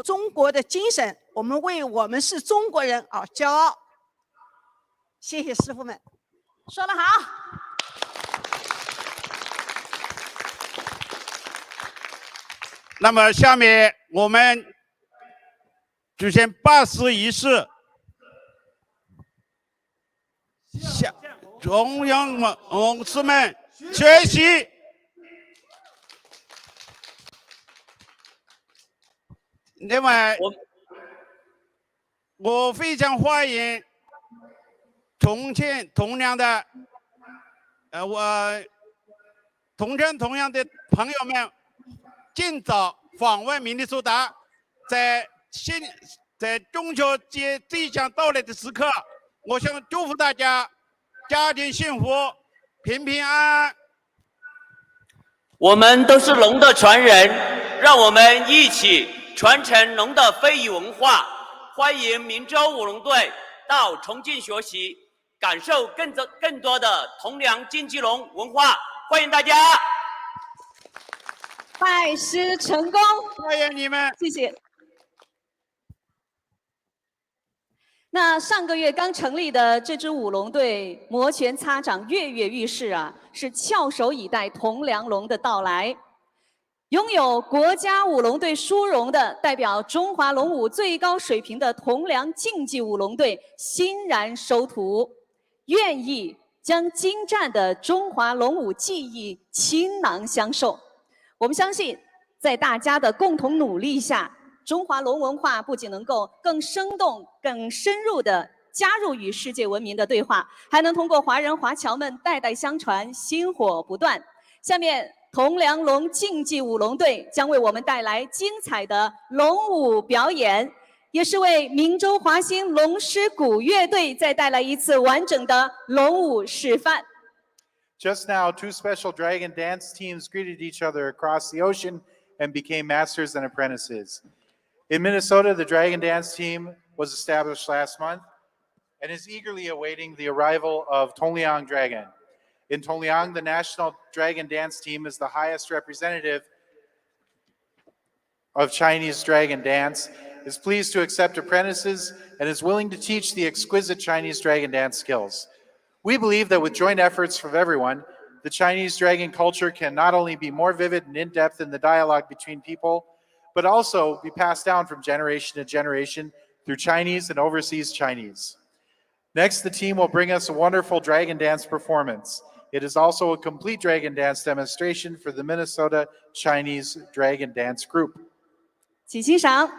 中国的精神，我们为我们是中国人而骄傲。谢谢师傅们，说得好。那么下面我们举行拜师仪式，向中央同志们学习。另外，我非常欢迎重庆tongliang的同城tongliang的朋友们尽早访问明尼苏达，在中秋节即将到来的时刻，我想祝福大家家庭幸福，平平安安。我们都是龙的传人，让我们一起传承龙的非遗文化。欢迎明州舞龙队到重庆学习，感受更多的tongliang竞技龙文化。欢迎大家！拜师成功，欢迎你们，谢谢。那上个月刚成立的这支舞龙队摩拳擦掌、跃跃欲试啊，是翘首以待tongliang龙的到来。拥有国家舞龙队殊荣的代表中华龙舞最高水平的tongliang竞技舞龙队欣然收徒，愿意将精湛的中华龙舞技艺倾囊相授。我们相信，在大家的共同努力下，中华龙文化不仅能够更生动、更深入地加入与世界文明的对话，还能通过华人华侨们代代相传，薪火不断。下面tongliang龙竞技舞龙队将为我们带来精彩的龙舞表演，也是为明州华兴龙狮鼓乐队再带来一次完整的龙舞示范。Just now, two special dragon dance teams greeted each other across the ocean and became masters and apprentices. In Minnesota, the dragon dance team was established last month and is eagerly awaiting the arrival of Tongliang Dragon. In Tongliang, the national dragon dance team is the highest representative of Chinese dragon dance, is pleased to accept apprentices, and is willing to teach the exquisite Chinese dragon dance skills. We believe that with joint efforts from everyone, the Chinese dragon culture can not only be more vivid and in-depth in the dialogue between people, but also be passed down from generation to generation through Chinese and overseas Chinese. Next, the team will bring us a wonderful dragon dance performance. It is also a complete dragon dance demonstration for the Minnesota Chinese Dragon Dance Group. 请欣赏。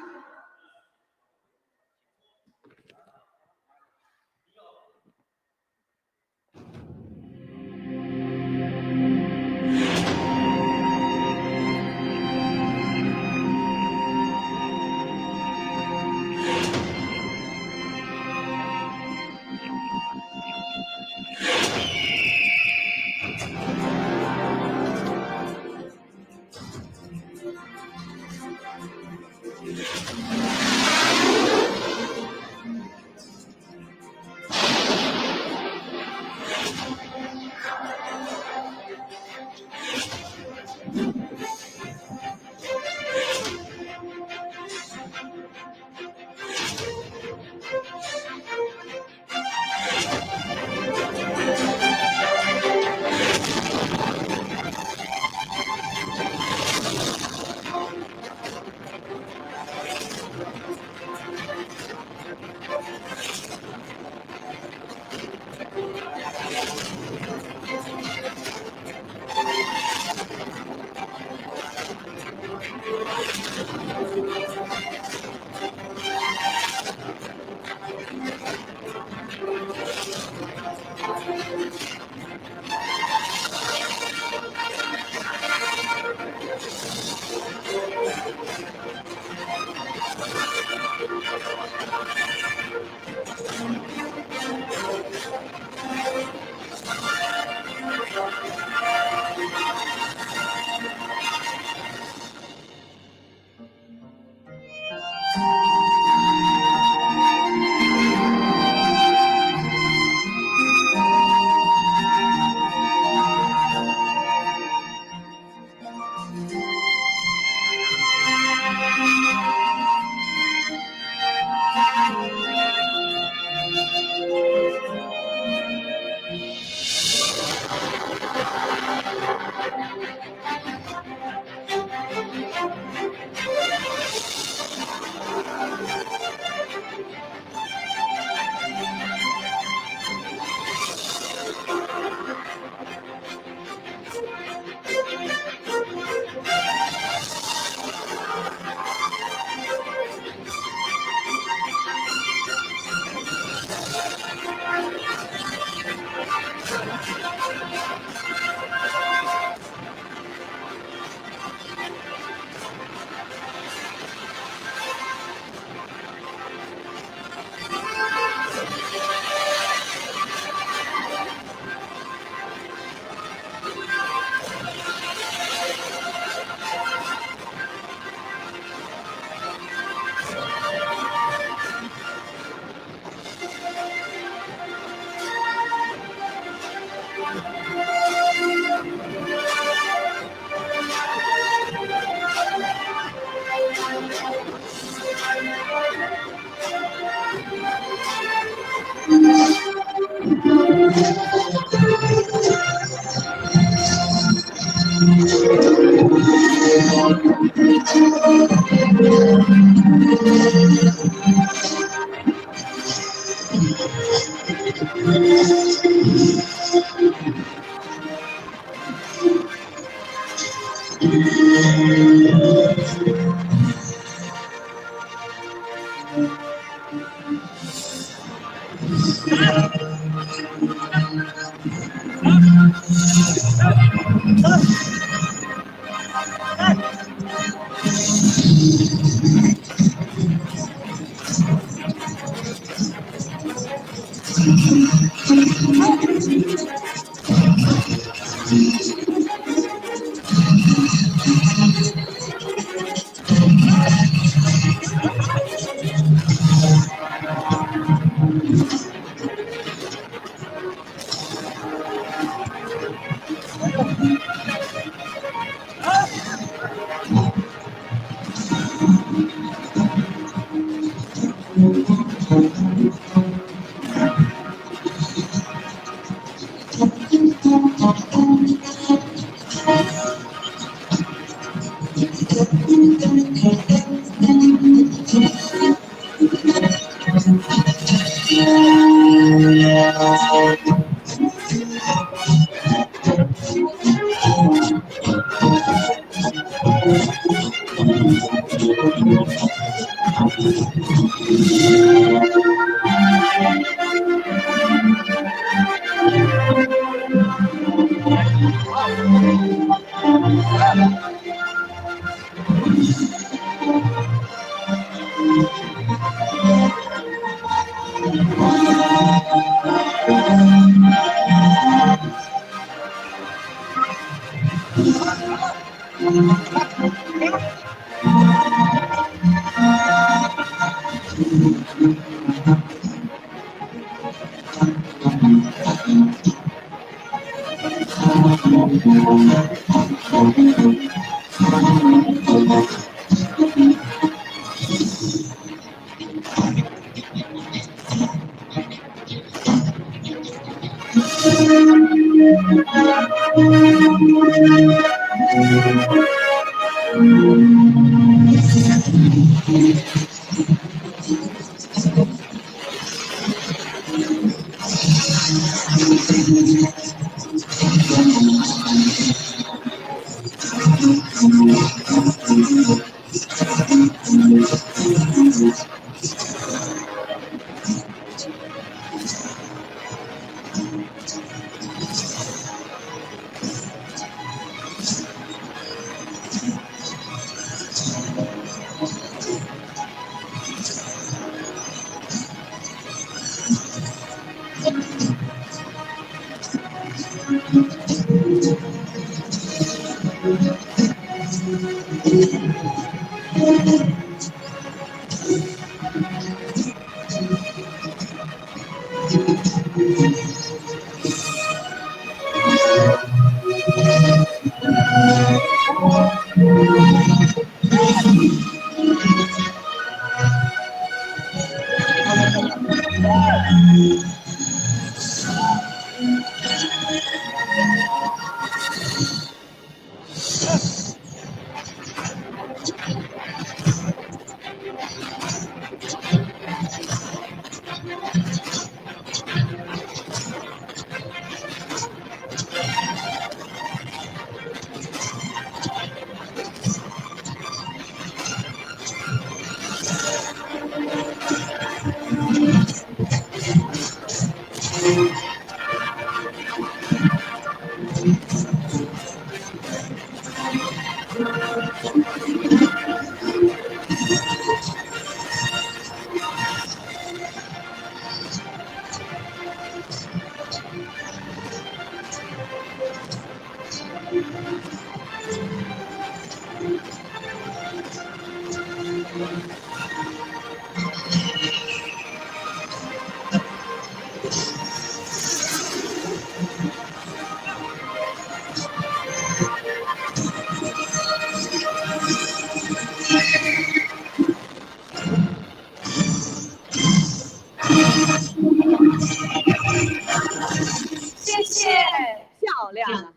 亮。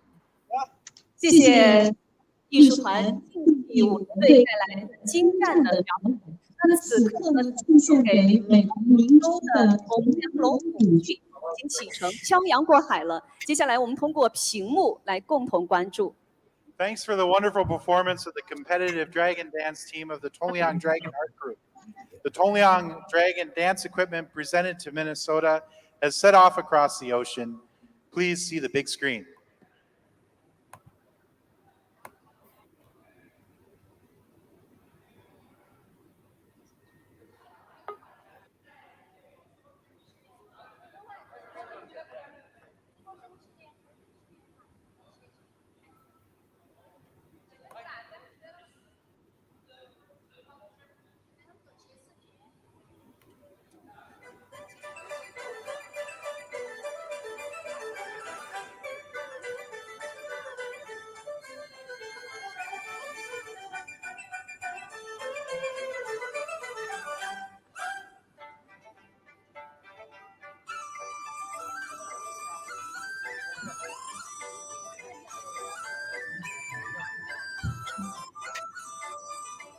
谢谢艺术团竞技舞龙队带来的精湛的表演。那此刻呢，奉献给美国明州的铜梁龙舞剧已经启程，漂洋过海了。接下来我们通过屏幕来共同关注。Thanks for the wonderful performance of the competitive dragon dance team of the Tongliang Dragon Art Group. The Tongliang Dragon dance equipment presented to Minnesota has set off across the ocean. Please see the big screen.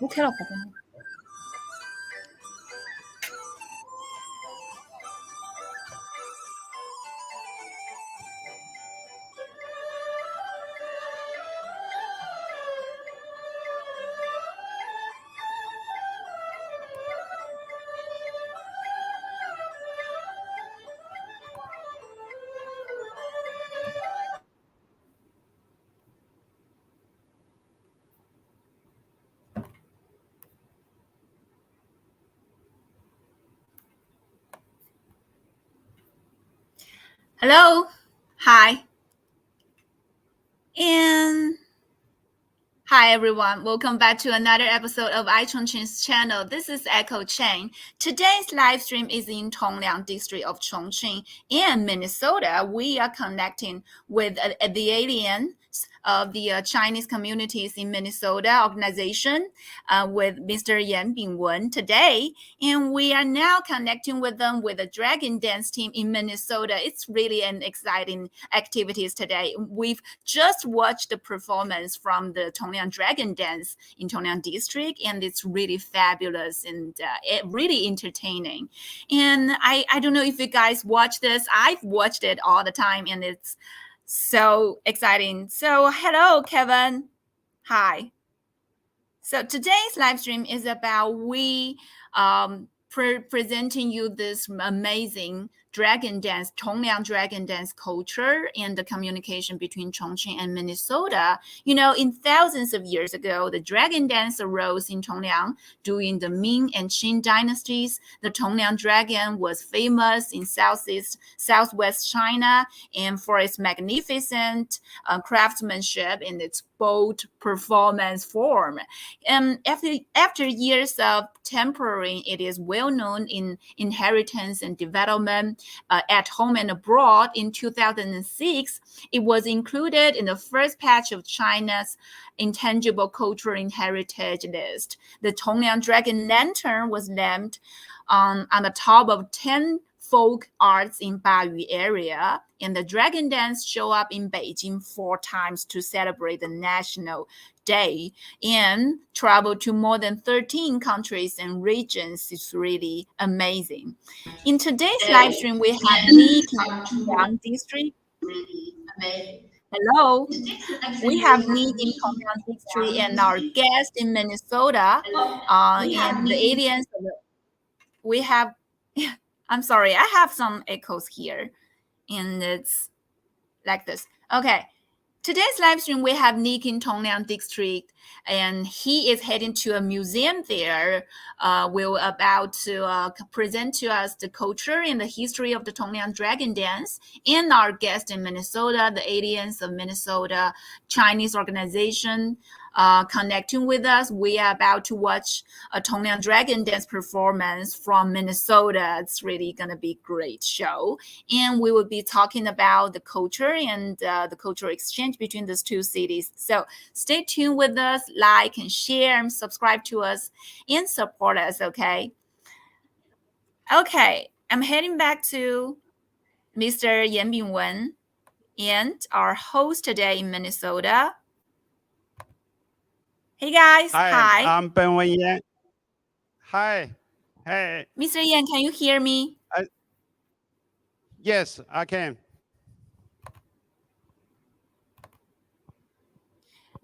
OK 了，宝贝。Hello, hi, and hi everyone. Welcome back to another episode of iChongqing's channel. This is Echo Chang. Today's live stream is in Tongliang district of Chongqing in Minnesota. We are connecting with the aliens of the Chinese communities in Minnesota organization with Mr. Yan Bingwen today. And we are now connecting with them with a dragon dance team in Minnesota. It's really an exciting activities today. We've just watched the performance from the Tongliang Dragon Dance in Tongliang District, and it's really fabulous and really entertaining. And I don't know if you guys watch this. I've watched it all the time, and it's so exciting. So hello, Kevin. Hi. So today's live stream is about presenting you this amazing dragon dance, Tongliang dragon dance culture and the communication between Chongqing and Minnesota. You know, in thousands of years ago, the dragon dance arose in Tongliang during the Ming and Qing dynasties. The Tongliang dragon was famous in southwest China and for its magnificent craftsmanship and its bold performance form. After years of tempering, it is well known in inheritance and development at home and abroad. In 2006, it was included in the first batch of China's intangible cultural heritage list. The Tongliang Dragon Lantern was named on the top of 10 folk arts in Bayu area, and the dragon dance show up in Beijing 4 times to celebrate the national day and travel to more than 13 countries and regions. It's really amazing. In today's live stream, we have Li in Tongliang District. Hello, we have Li in Tongliang District and our guest in Minnesota. And the aliens. We have. I'm sorry, I have some echoes here, and it's like this. Okay. Today's live stream, we have Nick in Tongliang District, and he is heading to a museum there. We're about to present to us the culture and the history of the Tongliang Dragon Dance. And our guest in Minnesota, the Aliens of Minnesota Chinese organization, connecting with us. We are about to watch a Tongliang Dragon Dance performance from Minnesota. It's really going to be a great show. And we will be talking about the culture and the cultural exchange between these two cities. So stay tuned with us, like and share and subscribe to us and support us, okay? Okay, I'm heading back to Mr. Yan Bingwen. and our host today in Minnesota. Hey guys, hi. I'm Ben Wenyan. Hi. Hey. Mr. Yan, can you hear me? Yes, I can.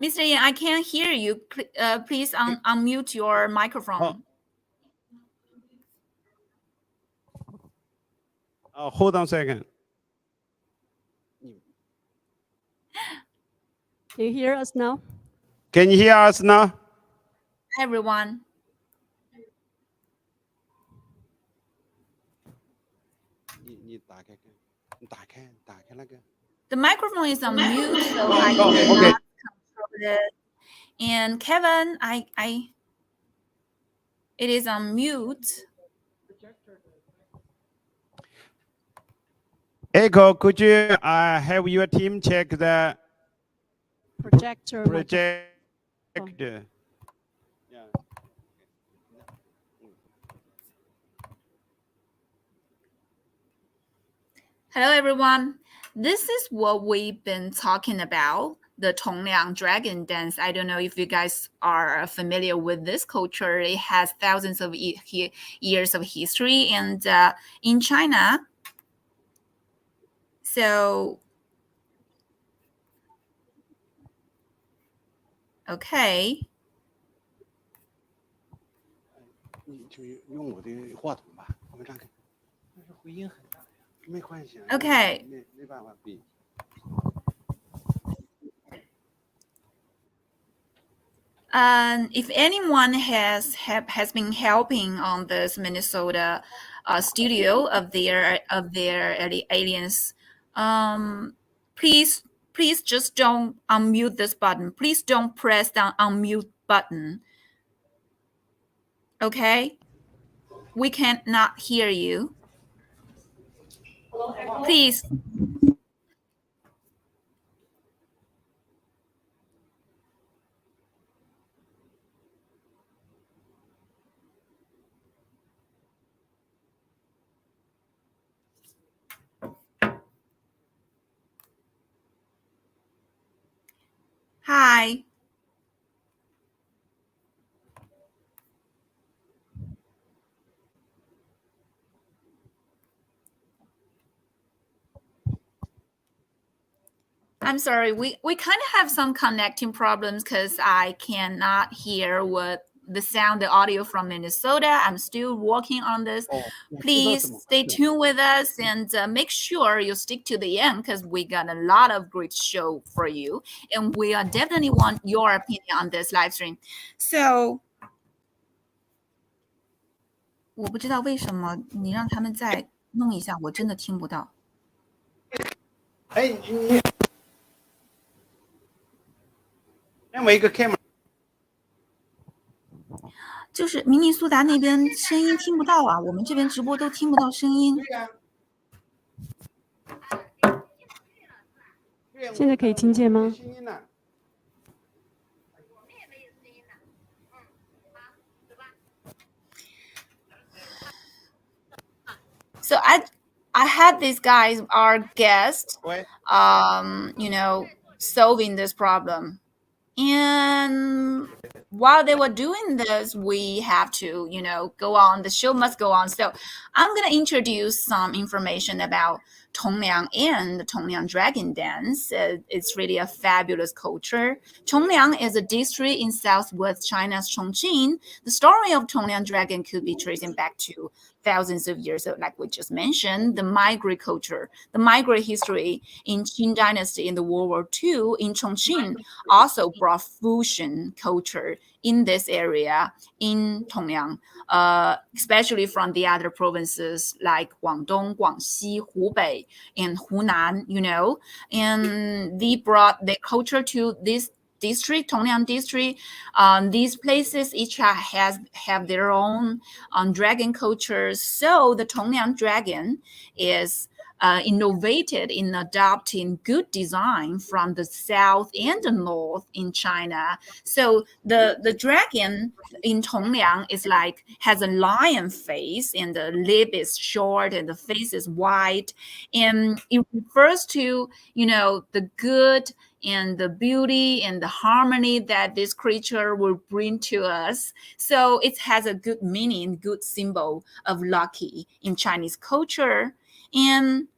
Mr. Yan, I can't hear you. Please unmute your microphone. Hold on a second. Can you hear us now? Can you hear us now? Everyone. The microphone is on mute, so I cannot control it. And Kevin, it is on mute. Echo, could you have your team check the Projector. projector? Hello, everyone. This is what we've been talking about, the Tongliang dragon dance. I don't know if you guys are familiar with this culture. It has thousands of years of history, and in China. So, okay. 你就用我的话筒吧，我们这样看。但是回音很大呀，没关系。Okay. 没办法比。If anyone has been helping on this Minnesota studio of their aliens, please just don't unmute this button. Please don't press the unmute button. Okay? We cannot hear you. Please. Hi. I'm sorry, we kind of have some connecting problems because I cannot hear the audio from Minnesota. I'm still working on this. Please stay tuned with us and make sure you stick to the end because we got a lot of great show for you. And we definitely want your opinion on this live stream. So, 我不知道为什么你让他们再弄一下，我真的听不到。哎，你另外一个 camera。就是明尼苏达那边声音听不到啊，我们这边直播都听不到声音。现在可以听见吗？ So I had these guys, our guests, solving this problem. And while they were doing this, we have to, go on. The show must go on. So I'm going to introduce some information about Tongliang and the Tongliang dragon dance. It's really a fabulous culture. Tongliang is a district in southwest China's Chongqing. The story of Tongliang dragon could be tracing back to thousands of years, like we just mentioned, the migrant culture, the migrant history in Qing Dynasty in the World War II in Chongqing also brought fusion culture in this area in Tongliang, especially from the other provinces like Guangdong, Guangxi, Hubei, and Hunan, and they brought their culture to this district, Tongliang district. These places each have their own dragon cultures. So the Tongliang dragon is innovated in adopting good design from the south and the north in China. So the dragon in Tongliang is like has a lion face, and the lip is short and the face is wide, and it refers to the good and the beauty and the harmony that this creature will bring to us. So it has a good meaning, good symbol of lucky in Chinese culture. And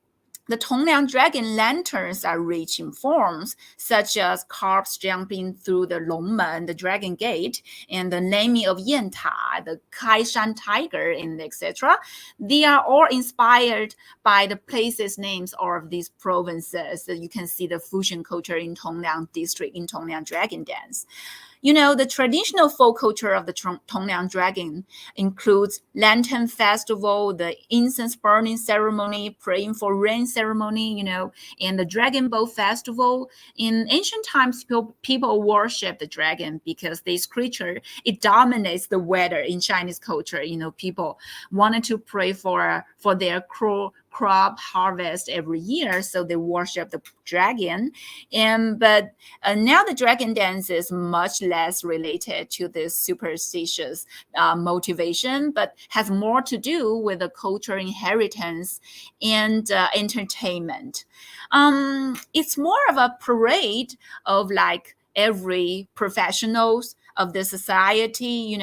the Tongliang dragon lanterns are rich in forms, such as carps jumping through the Longmen, the dragon gate, and the naming of Yanta, the Kaishan tiger, and etc. They are all inspired by the places' names of these provinces. So you can see the fusion culture in Tongliang district in Tongliang dragon dance. The traditional folk culture of the Tongliang dragon includes lantern festival, the incense burning ceremony, praying for rain ceremony, and the dragon boat festival. In ancient times, people worship the dragon because this creature, it dominates the weather in Chinese culture. People wanted to pray for their crop harvest every year, so they worship the dragon. But now the dragon dance is much less related to this superstitious motivation, but has more to do with the cultural inheritance and entertainment. It's more of a parade of like every professionals of the society.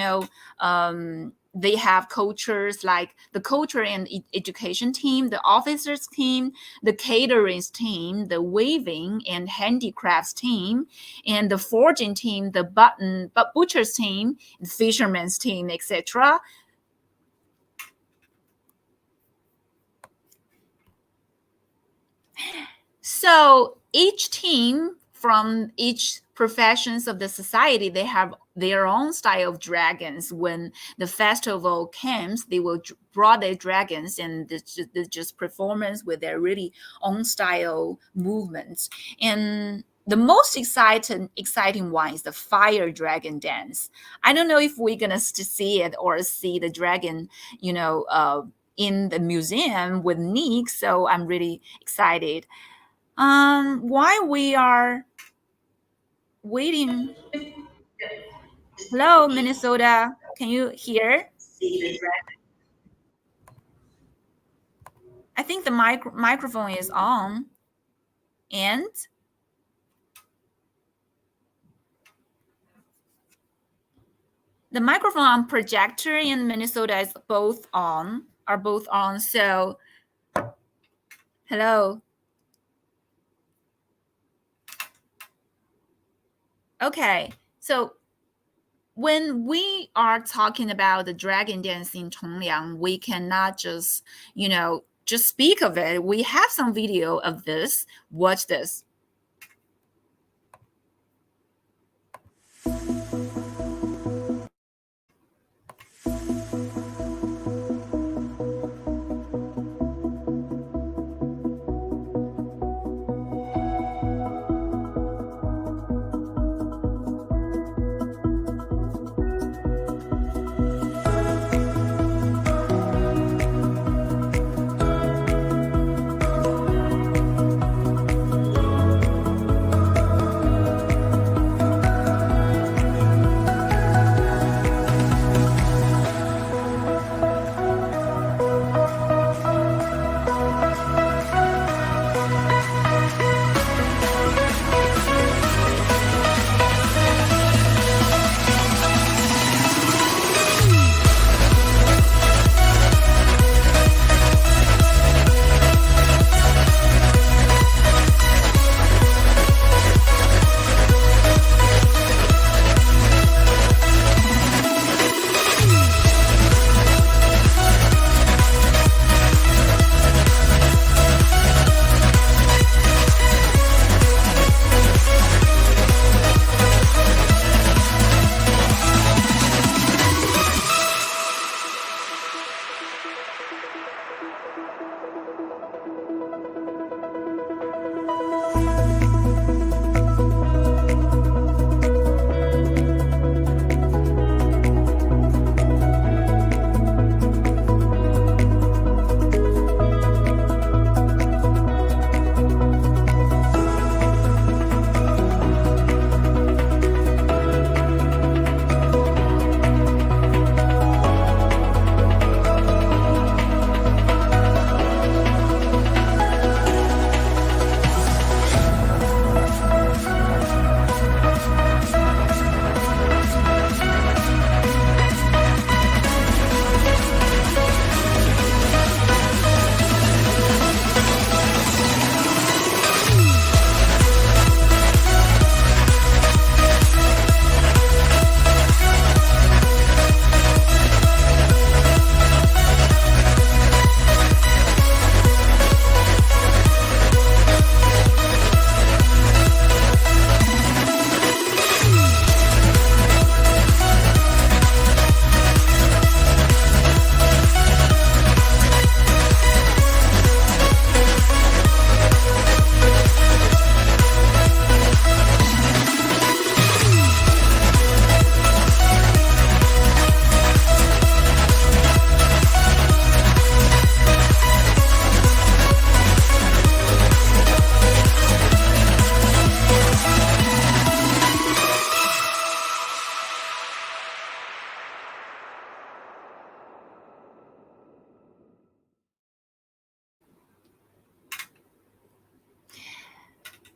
They have cultures like the culture and education team, the officers team, the catering team, the weaving and handicrafts team, and the forging team, the butchers team, the fishermen's team, etc. So each team from each professions of the society, they have their own style of dragons. When the festival comes, they will draw their dragons and just performance with their really own style movements. And the most exciting one is the fire dragon dance. I don't know if we're gonna see it or see the dragon, in the museum with Nick. So I'm really excited. While we are waiting. Hello, Minnesota. Can you hear? I think the microphone is on. And the microphone on projector in Minnesota is both on. So, hello. Okay, so when we are talking about the dragon dance in Tongliang, we cannot just, just speak of it. We have some video of this. Watch this.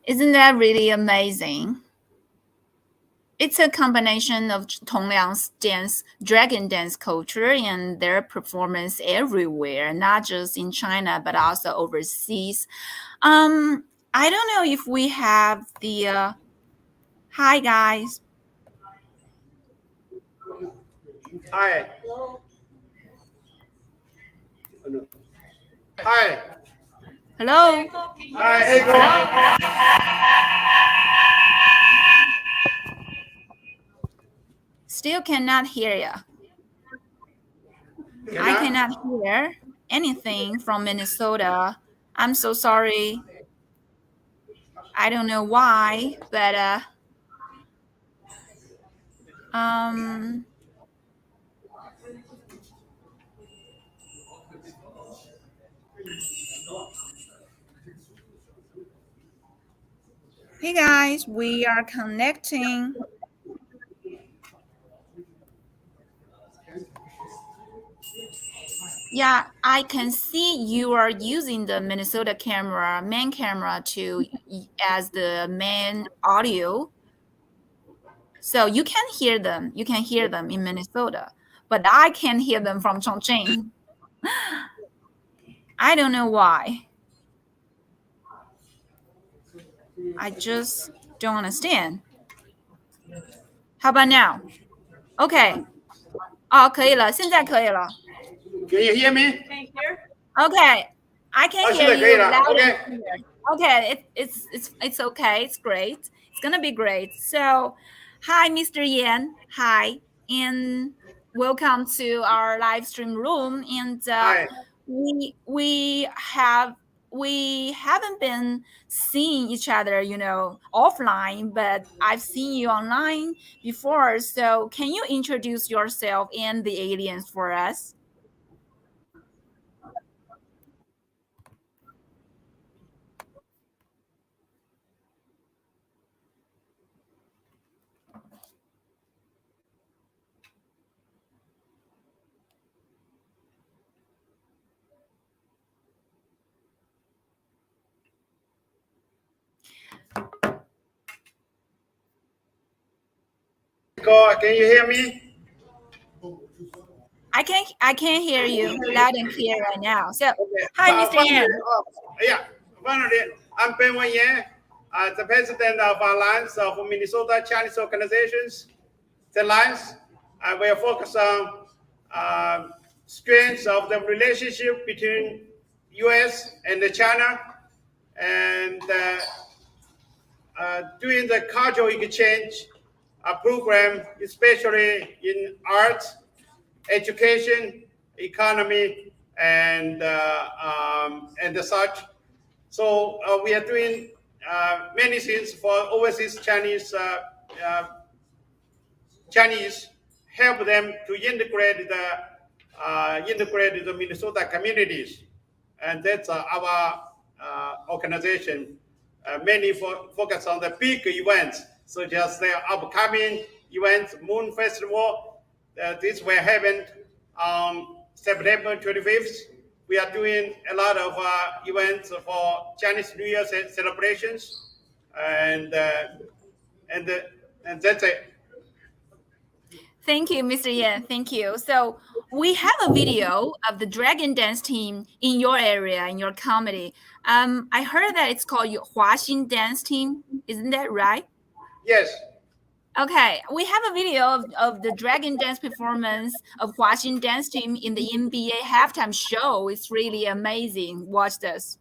Isn't that really amazing? It's a combination of Tongliang's dance, dragon dance culture and their performance everywhere, not just in China, but also overseas. I don't know if we have the, hi guys. Hi. Hi. Hello. Hi. Still cannot hear you. I cannot hear anything from Minnesota. I'm so sorry. I don't know why, but hey guys, we are connecting. Yeah, I can see you are using the Minnesota camera, main camera as the main audio. So you can hear them. You can hear them in Minnesota, but I can't hear them from Chongqing. I don't know why. I just don't understand. How about now? Okay. 哦，可以了，现在可以了。Can you hear me? Okay, I can hear 现在可以 you 了 loud OK and clear. Okay, it's okay. It's great. It's gonna be great. So, hi, Mr. Yan. Hi, and welcome to our live stream room. And Hi. we haven't been seeing each other, offline, but I've seen you online before. So, can you introduce yourself and the aliens for us? Can you hear me? I can't hear you loud and clear right now. So, hi, Mr. Finally, Yan. Yeah, finally, I'm Ben Wen Yan, the president of Alliance of Minnesota Chinese Organizations. The Alliance will focus on strengths of the relationship between U.S. and China, and doing the cultural exchange program, especially in arts, education, economy, and such. So we are doing many things for overseas Chinese, help them to integrate the Minnesota communities, and that's our organization. Mainly focus on the big events, such as the upcoming events, Moon Festival. This will happen on September 25th. We are doing a lot of events for Chinese New Year celebrations, and that's it. Thank you, Mr. Yan. Thank you. So we have a video of the dragon dance team in your area, in your comedy. I heard that it's called your Huaxin dance team. Isn't that right? Yes. Okay, we have a video of the dragon dance performance of Huaxin dance team in the NBA halftime show. It's really amazing. Watch this.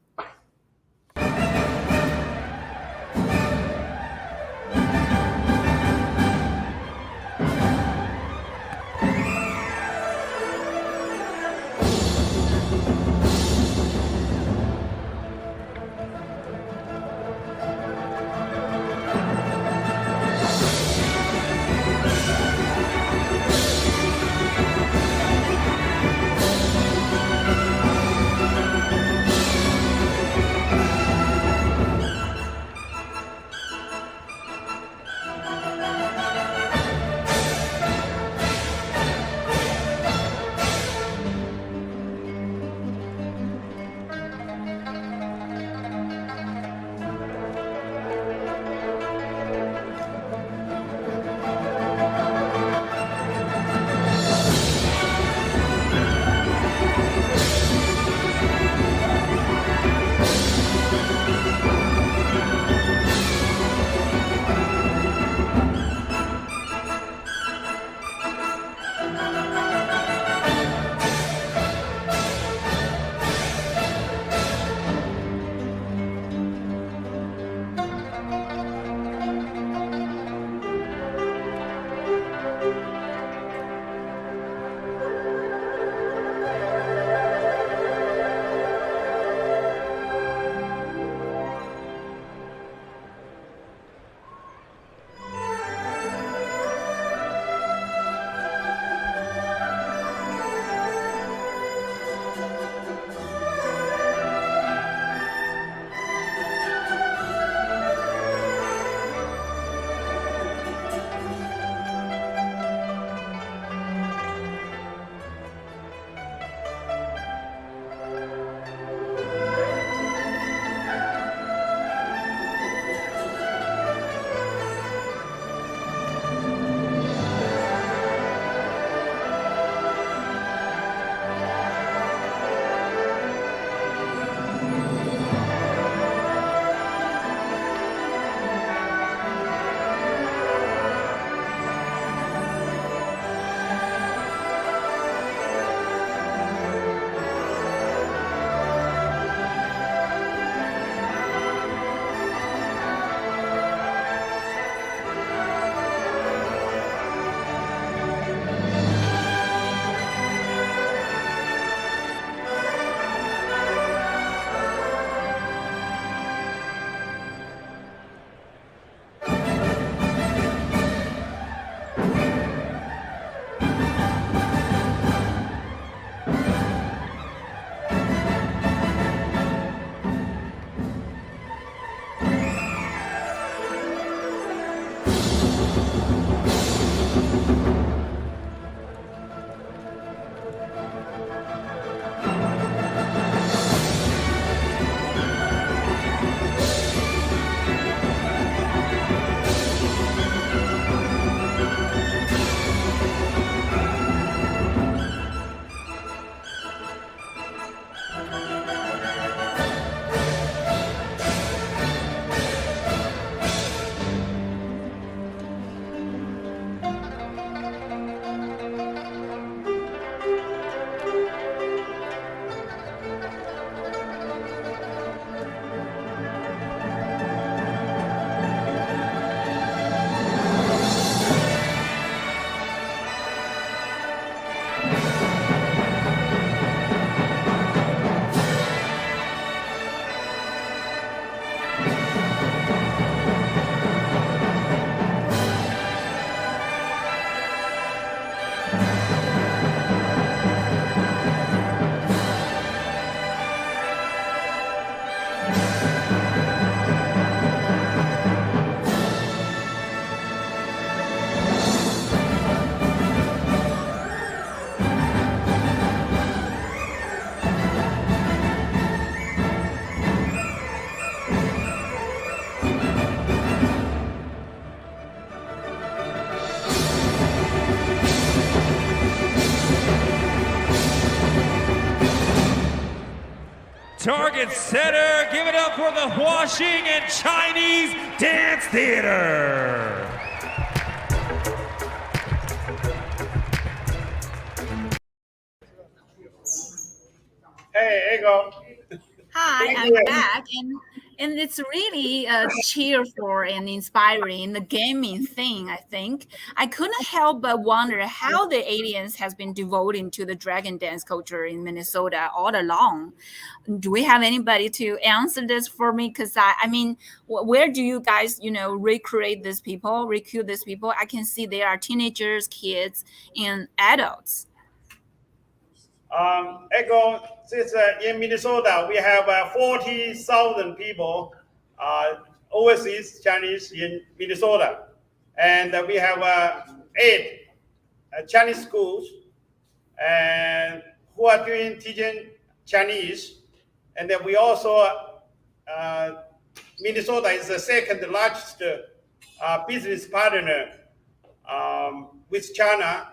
Target setter, give it up for the Huaxing and Chinese Dance Theater. Hey, Ego. Hi, Thank I'm you. back, and it's really cheerful and inspiring, the gaming thing, I think. I couldn't help but wonder how the aliens has been devoting to the dragon dance culture in Minnesota all along. Do we have anybody to answer this for me? Because I mean, where do you guys, recruit these people? I can see there are teenagers, kids, and adults. Ego, since in Minnesota, we have 40,000 people, overseas Chinese in Minnesota. And we have 8 Chinese schools and who are teaching Chinese. And then we also, Minnesota is the second largest business partner with China.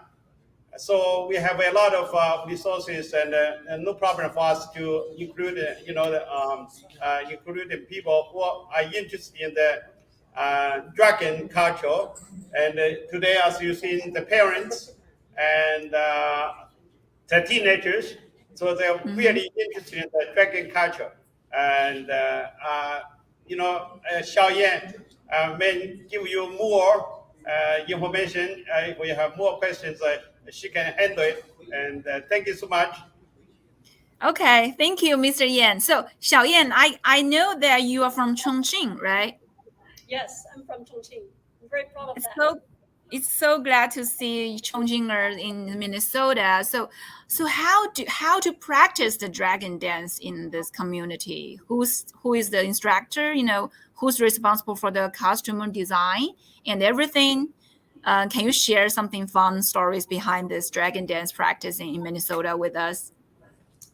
So we have a lot of resources and no problem for us to include, include people who are interested in the dragon culture. And today, as you see, the parents and the teenagers, so they're really interested in the dragon culture. And Xiaoyan may give you more information. If we have more questions, she can handle it. And thank you so much. Okay, thank you, Mr. Yan. So, Xiaoyan, I know that you are from Chongqing, right? Yes, I'm from Chongqing. I'm very proud of that. It's so glad to see Chongqingers in Minnesota. So how to practice the dragon dance in this community? Who is the instructor? Who's responsible for the costume design and everything? Can you share something fun stories behind this dragon dance practice in Minnesota with us?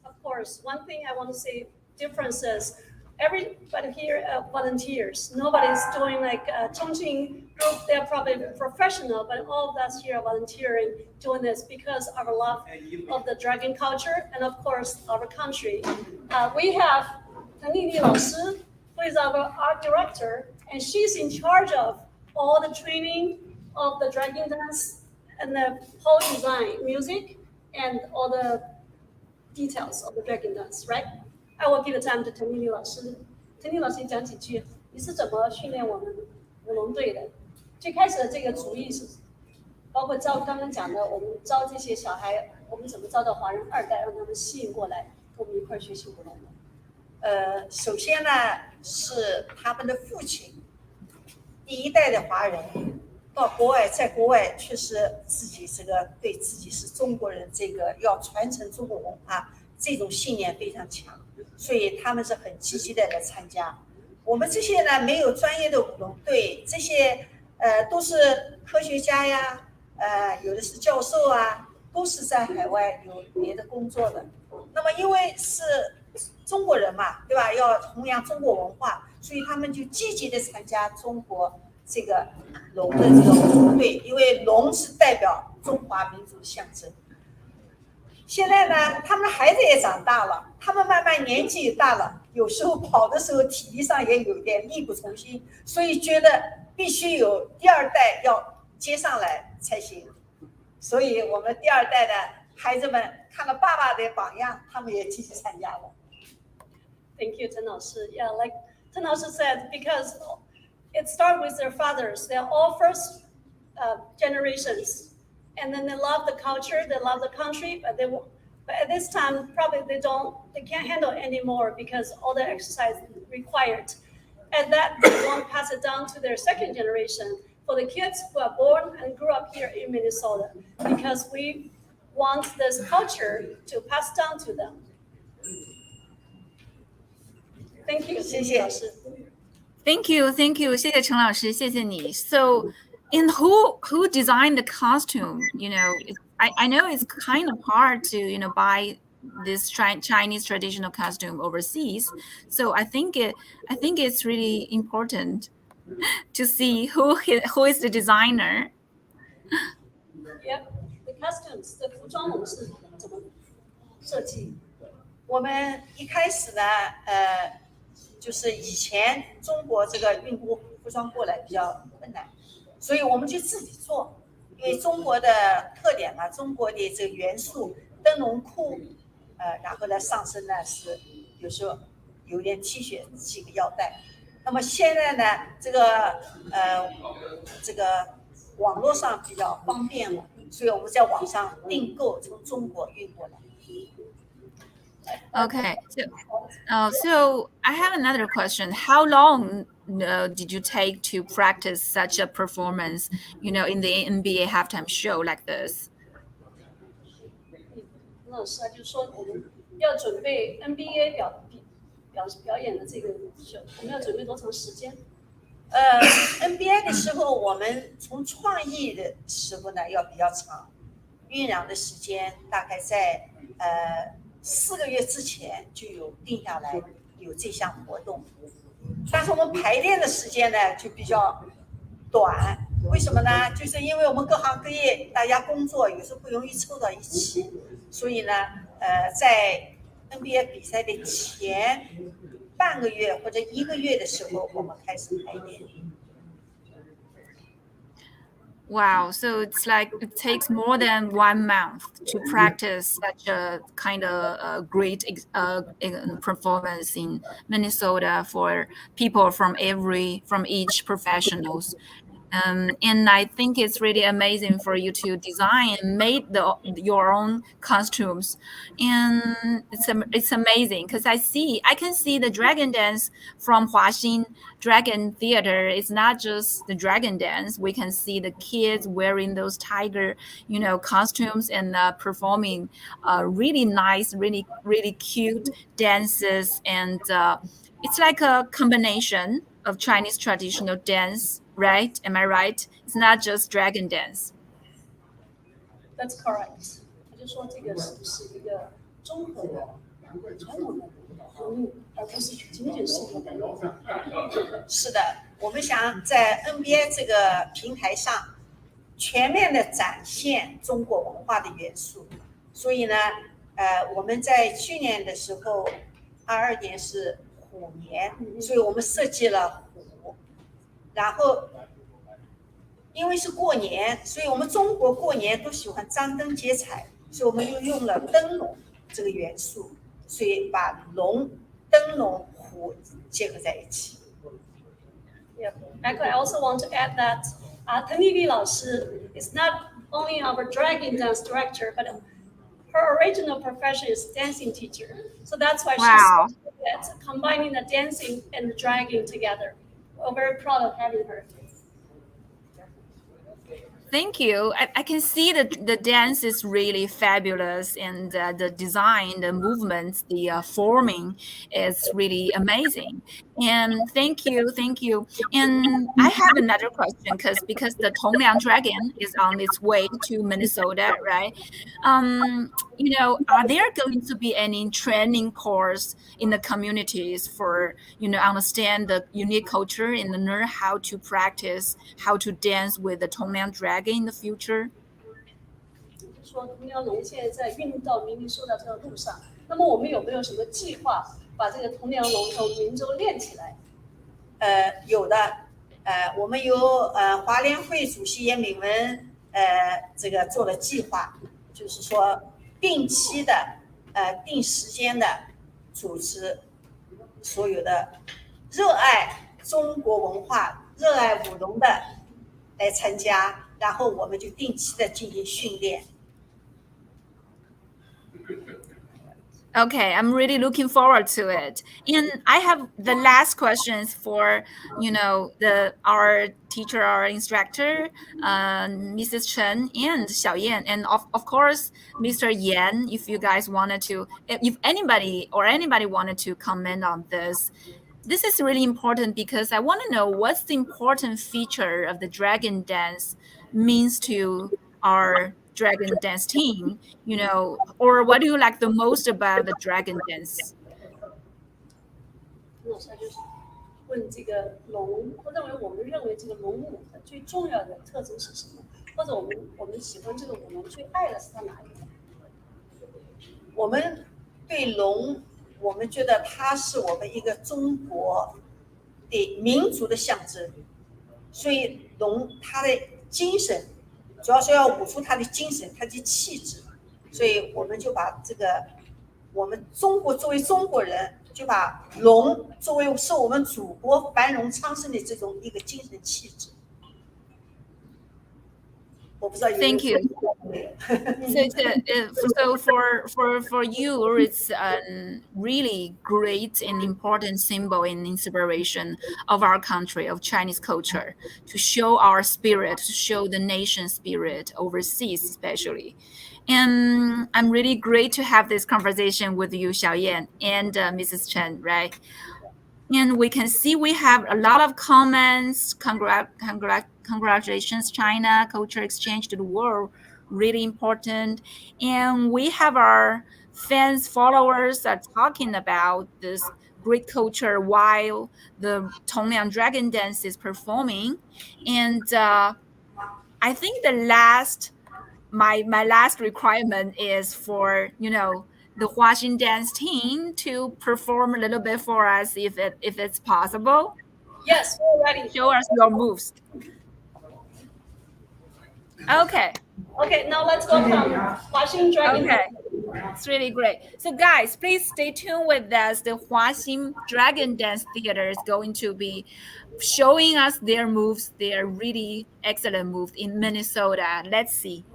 Of course, one thing I want to say difference is everybody here volunteers. Nobody's doing like Chongqing group. They're probably professional, but all of us here are volunteering doing this because of our love of the dragon culture and of course our country. We have Tongliang老师, who is our art director, and she's in charge of all the training of the dragon dance and the whole design, music, and all the details of the dragon dance, right? I will give the time to Tongliang老师。Tongliang老师讲几句，你是怎么训练我们舞龙队的？最开始的这个主意是，包括刚刚讲的，我们招这些小孩，我们怎么招到华人2代，让他们吸引过来，跟我们一块学习舞龙的？首先呢，是他们的父亲，第1代的华人。到国外，在国外确实自己对自己是中国人，要传承中国文化，这种信念非常强，所以他们是很积极的来参加。我们这些呢，没有专业的舞龙队，这些都是科学家呀，有的是教授啊，都是在海外有别的工作的。那么因为是中国人嘛，对吧？要弘扬中国文化，所以他们就积极的参加中国这个龙的这个舞龙队，因为龙是代表中华民族的象征。现在呢，他们的孩子也长大了，他们慢慢年纪也大了，有时候跑的时候体力上也有点力不从心，所以觉得必须有第2代要接上来才行。所以我们第2代的孩子们看了爸爸的榜样，他们也积极参加了。Thank you, 陈老师. Yeah, like 陈老师 said, because it started with their fathers. They're all first generations, and then they love the culture, they love the country, but at this time probably they can't handle it anymore because all the exercise required, and that they want to pass it down to their second generation for the kids who are born and grew up here in Minnesota, because we want this culture to pass down to them. Thank you, 谢谢老师。Thank you, 谢谢陈老师，谢谢你。So, and who designed the costume? I know it's kind of hard to buy this Chinese traditional costume overseas. So I think it's really important to see who is the designer. Yep, the costumes, 服装我们是怎么设计？我们一开始呢，就是以前中国这个运服装过来比较困难，所以我们就自己做。因为中国的特点嘛，中国的这个元素，灯笼裤，然后呢上身呢是有时候有点 T 恤系个腰带。那么现在呢，这个网络上比较方便了，所以我们在网上订购从中国运过来。Okay, so I have another question. How long did you take to practice such a performance, in the NBA halftime show like this? 老师就说我们要准备 NBA 表演的这个秀，我们要准备多长时间？NBA 的时候，我们从创意的时候呢要比较长，酝酿的时间大概在4个月之前就有定下来有这项活动，但是我们排练的时间呢就比较短。为什么呢？就是因为我们各行各业大家工作有时候不容易凑到一起，所以呢，在 NBA 比赛的前半个月或者1个月的时候，我们开始排练。Wow, so it's like it takes more than 1 month to practice such a kind of great performance in Minnesota for people from each professionals. And I think it's really amazing for you to design and make your own costumes, and it's amazing because I can see the dragon dance from Huaxin Dragon Theater. It's not just the dragon dance. We can see the kids wearing those tiger, costumes and performing really nice, really really cute dances, and it's like a combination of Chinese traditional dance. Right? Am I right? It's not just dragon dance. That's correct. 他就说这个是不是一个综合的传统的融入，而不是仅仅是一个。是的，我们想在 NBA 这个平台上全面的展现中国文化的元素，所以呢，我们在去年的时候，22年是虎年，所以我们设计了虎。然后，因为是过年，所以我们中国过年都喜欢张灯结彩，所以我们又用了灯笼这个元素，所以把灯笼、虎结合在一起。Yeah, actually, I also want to add that Teng Li老师 is not only our dragon dance director, but her original profession is dancing teacher. So that's why she's so good at combining the dancing and the dragging together. We're very proud of having her. Thank you. I can see that the dance is really fabulous, and the design, the movements, the forming is really amazing. And thank you. And I have another question because the Tongliang Dragon is on its way to Minnesota, right? Are there going to be any training course in the communities for understand the unique culture and learn how to practice, how to dance with the Tongliang Dragon in the future? 说童谣龙现在在运到明尼苏达这条路上，那么我们有没有什么计划把这个童谣龙从明州练起来？有的，我们由华联会主席严炳文这个做了计划，就是说定期的定时间的组织所有的热爱中国文化、热爱舞龙的来参加，然后我们就定期的进行训练。Okay, I'm really looking forward to it. And I have the last questions for, our teacher, our instructor, Mrs. Chen and Xiaoyan, and of course, Mr. Yan, if you guys wanted to, if anybody wanted to comment on this. This is really important because I want to know what's the important feature of the dragon dance means to our dragon dance team, or what do you like the most about the dragon dance? 那他就是问这个龙，我们认为这个龙舞的最重要的特征是什么？或者我们喜欢这个舞龙最爱的是它哪里？我们对龙，我们觉得它是我们一个中国的民族的象征，所以龙它的精神，主要是要舞出它的精神，它的气质，所以我们就把这个我们中国作为中国人，就把龙作为是我们祖国繁荣昌盛的这种一个精神气质。我不知道有没有 Thank you. So for you, it's a really great and important symbol and inspiration of our country, of Chinese culture, to show our spirit, to show the nation spirit overseas, especially. And I'm really great to have this conversation with you, Xiaoyan, and Mrs. Chen, right? And we can see we have a lot of comments. Congratulations, China, culture exchange to the world, really important. And we have our fans, followers are talking about this great culture while the Tongliang Dragon Dance is performing. And I think my last requirement is for, the Huaxing dance team to perform a little bit for us if it's possible. Yes, we're ready. Show us your moves. Okay. Okay, now let's go from Huaxing Dragon. Okay. It's really great. So guys, please stay tuned with us. The Huaxing Dragon Dance Theater is going to be showing us their moves. Their really excellent moves in Minnesota. Let's see.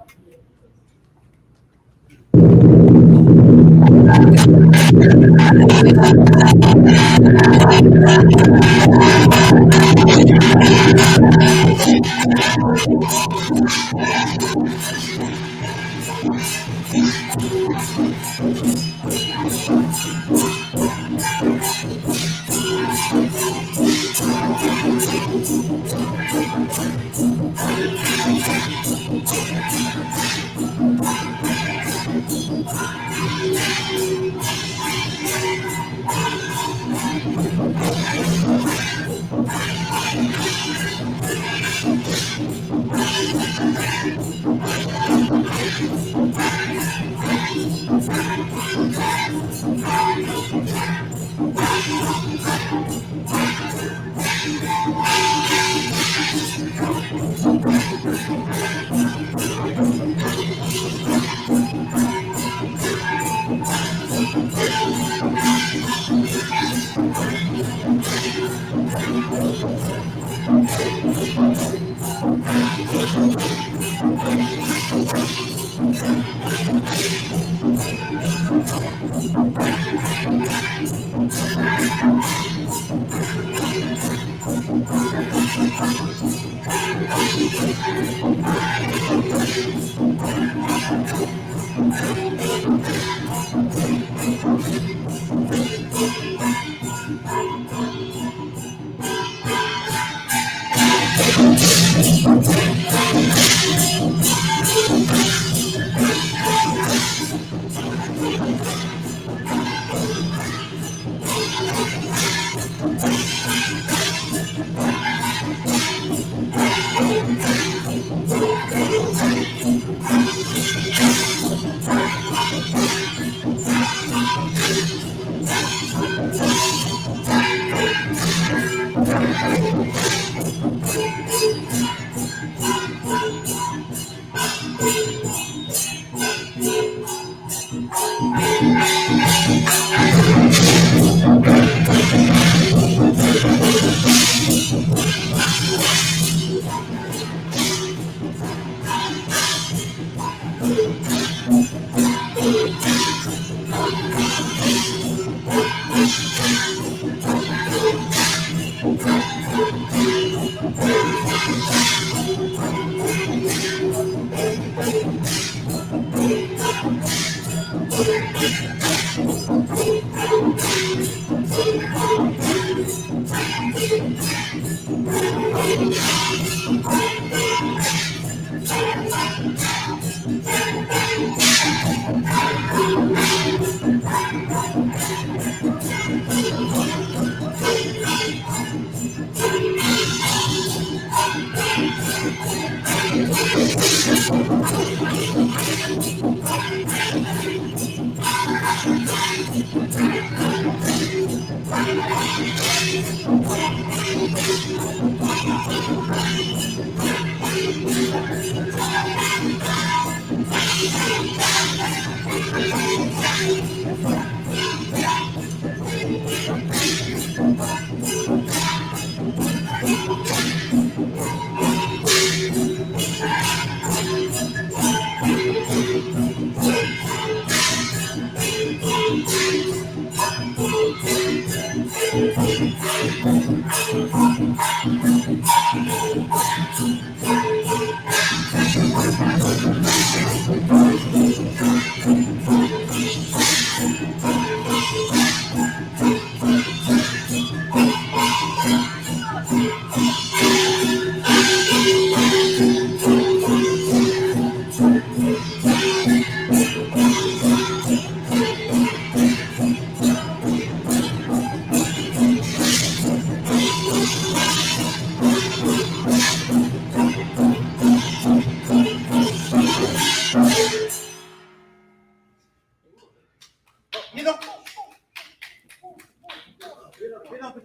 别动，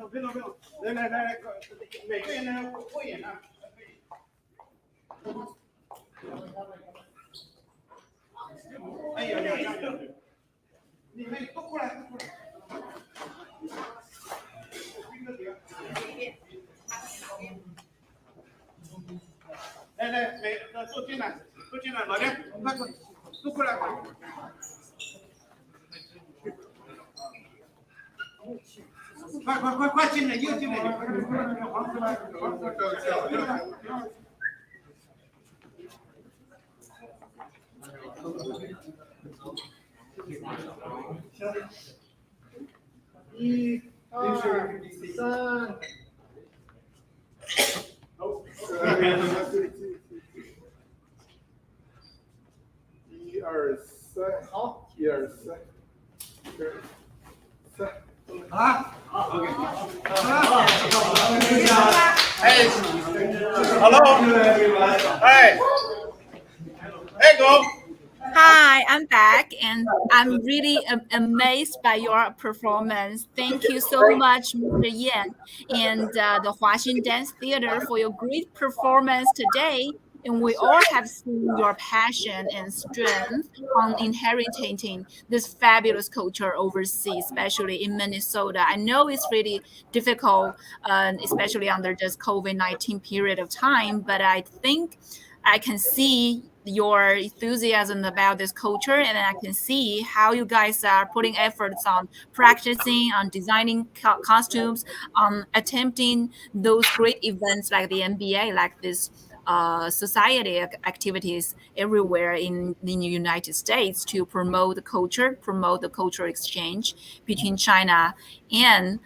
别动，来，每个人呢过眼呢。哎呀，你们都过来。来，都进来，老梁，快过，都过来。快进来，又进来！1、2、3。1、2、3，好，1、2、3，啊，OK，哎，Hello，哎，go。 Hi, I'm back, and I'm really amazed by your performance. Thank you so much, Mr. Yan, and the Huaxin Dance Theater for your great performance today. And we all have seen your passion and strength on inheriting this fabulous culture overseas, especially in Minnesota. I know it's really difficult, especially under this COVID-19 period of time, but I think I can see your enthusiasm about this culture, and I can see how you guys are putting efforts on practicing, on designing costumes, on attempting those great events like the NBA, like this society activities everywhere in the United States to promote the culture, promote the cultural exchange between China and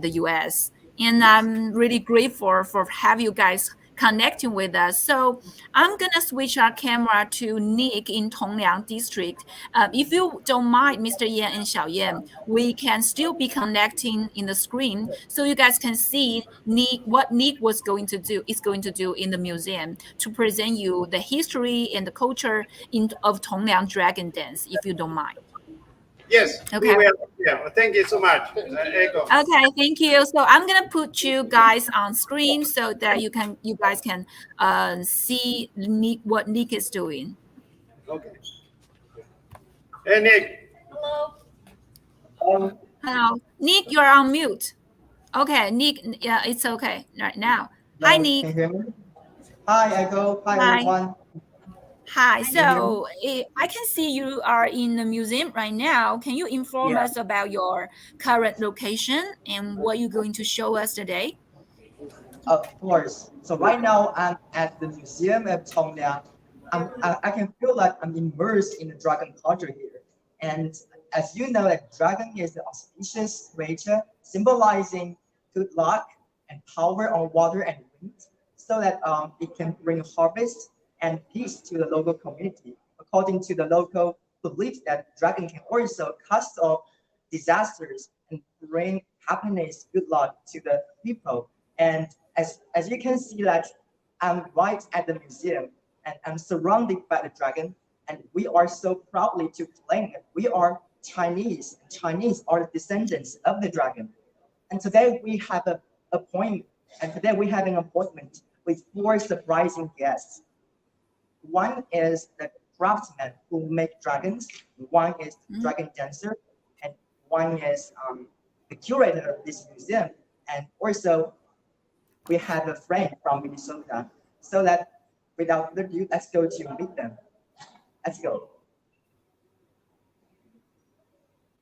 the US. And I'm really grateful for having you guys connecting with us. So I'm gonna switch our camera to Nick in Tongliang district. If you don't mind, Mr. Yan and Xiaoyan, we can still be connecting in the screen so you guys can see what Nick is going to do in the museum to present you the history and the culture of Tongliang dragon dance, if you don't mind. Yes. Okay. We will. Yeah. Thank you so much. Echo. Okay, thank you. So I'm gonna put you guys on screen so that you guys can see what Nick is doing. Okay. Hey, Nick. Hello. Hello, Nick. You're on mute. Okay, Nick. Yeah, it's okay right now. Hi, Nick. Can you hear me? Hi, Echo. Hi, everyone. Hi. So I can see you are in the museum right now. Can you inform us about your current location and what you're going to show us today? Of course. So right now I'm at the Museum of Tongliang. I can feel like I'm immersed in the dragon culture here. And as you know, that dragon is an auspicious creature symbolizing good luck and power on water and wind, so that it can bring harvest and peace to the local community. According to the local belief that dragon can also cast off disasters and bring happiness, good luck to the people. And as you can see that I'm right at the museum and I'm surrounded by the dragon, and we are so proudly to claim that we are Chinese. Chinese are the descendants of the dragon. And today we have an appointment with 4 surprising guests. One is the craftsman who make dragons, one is the dragon dancer, and one is the curator of this museum. And also we have a friend from Minnesota. So that without further ado, let's go to meet them. Let's go.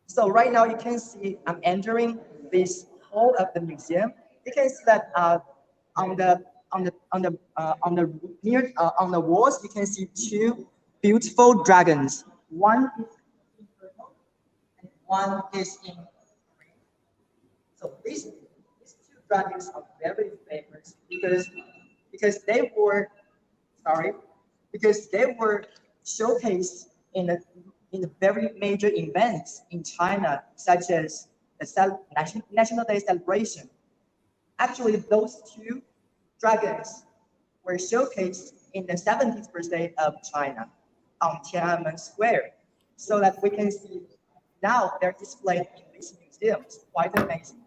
So right now you can see I'm entering this whole of the museum, you can see that on the walls, you can see two beautiful dragons. One is in purple and one is in green. So these two dragons are very famous because they were showcased in the very major events in China, such as the National Day celebration. Actually, those two dragons were showcased in the 70th birthday of China on Tiananmen Square, so that we can see now they're displayed in these museums. Quite amazing.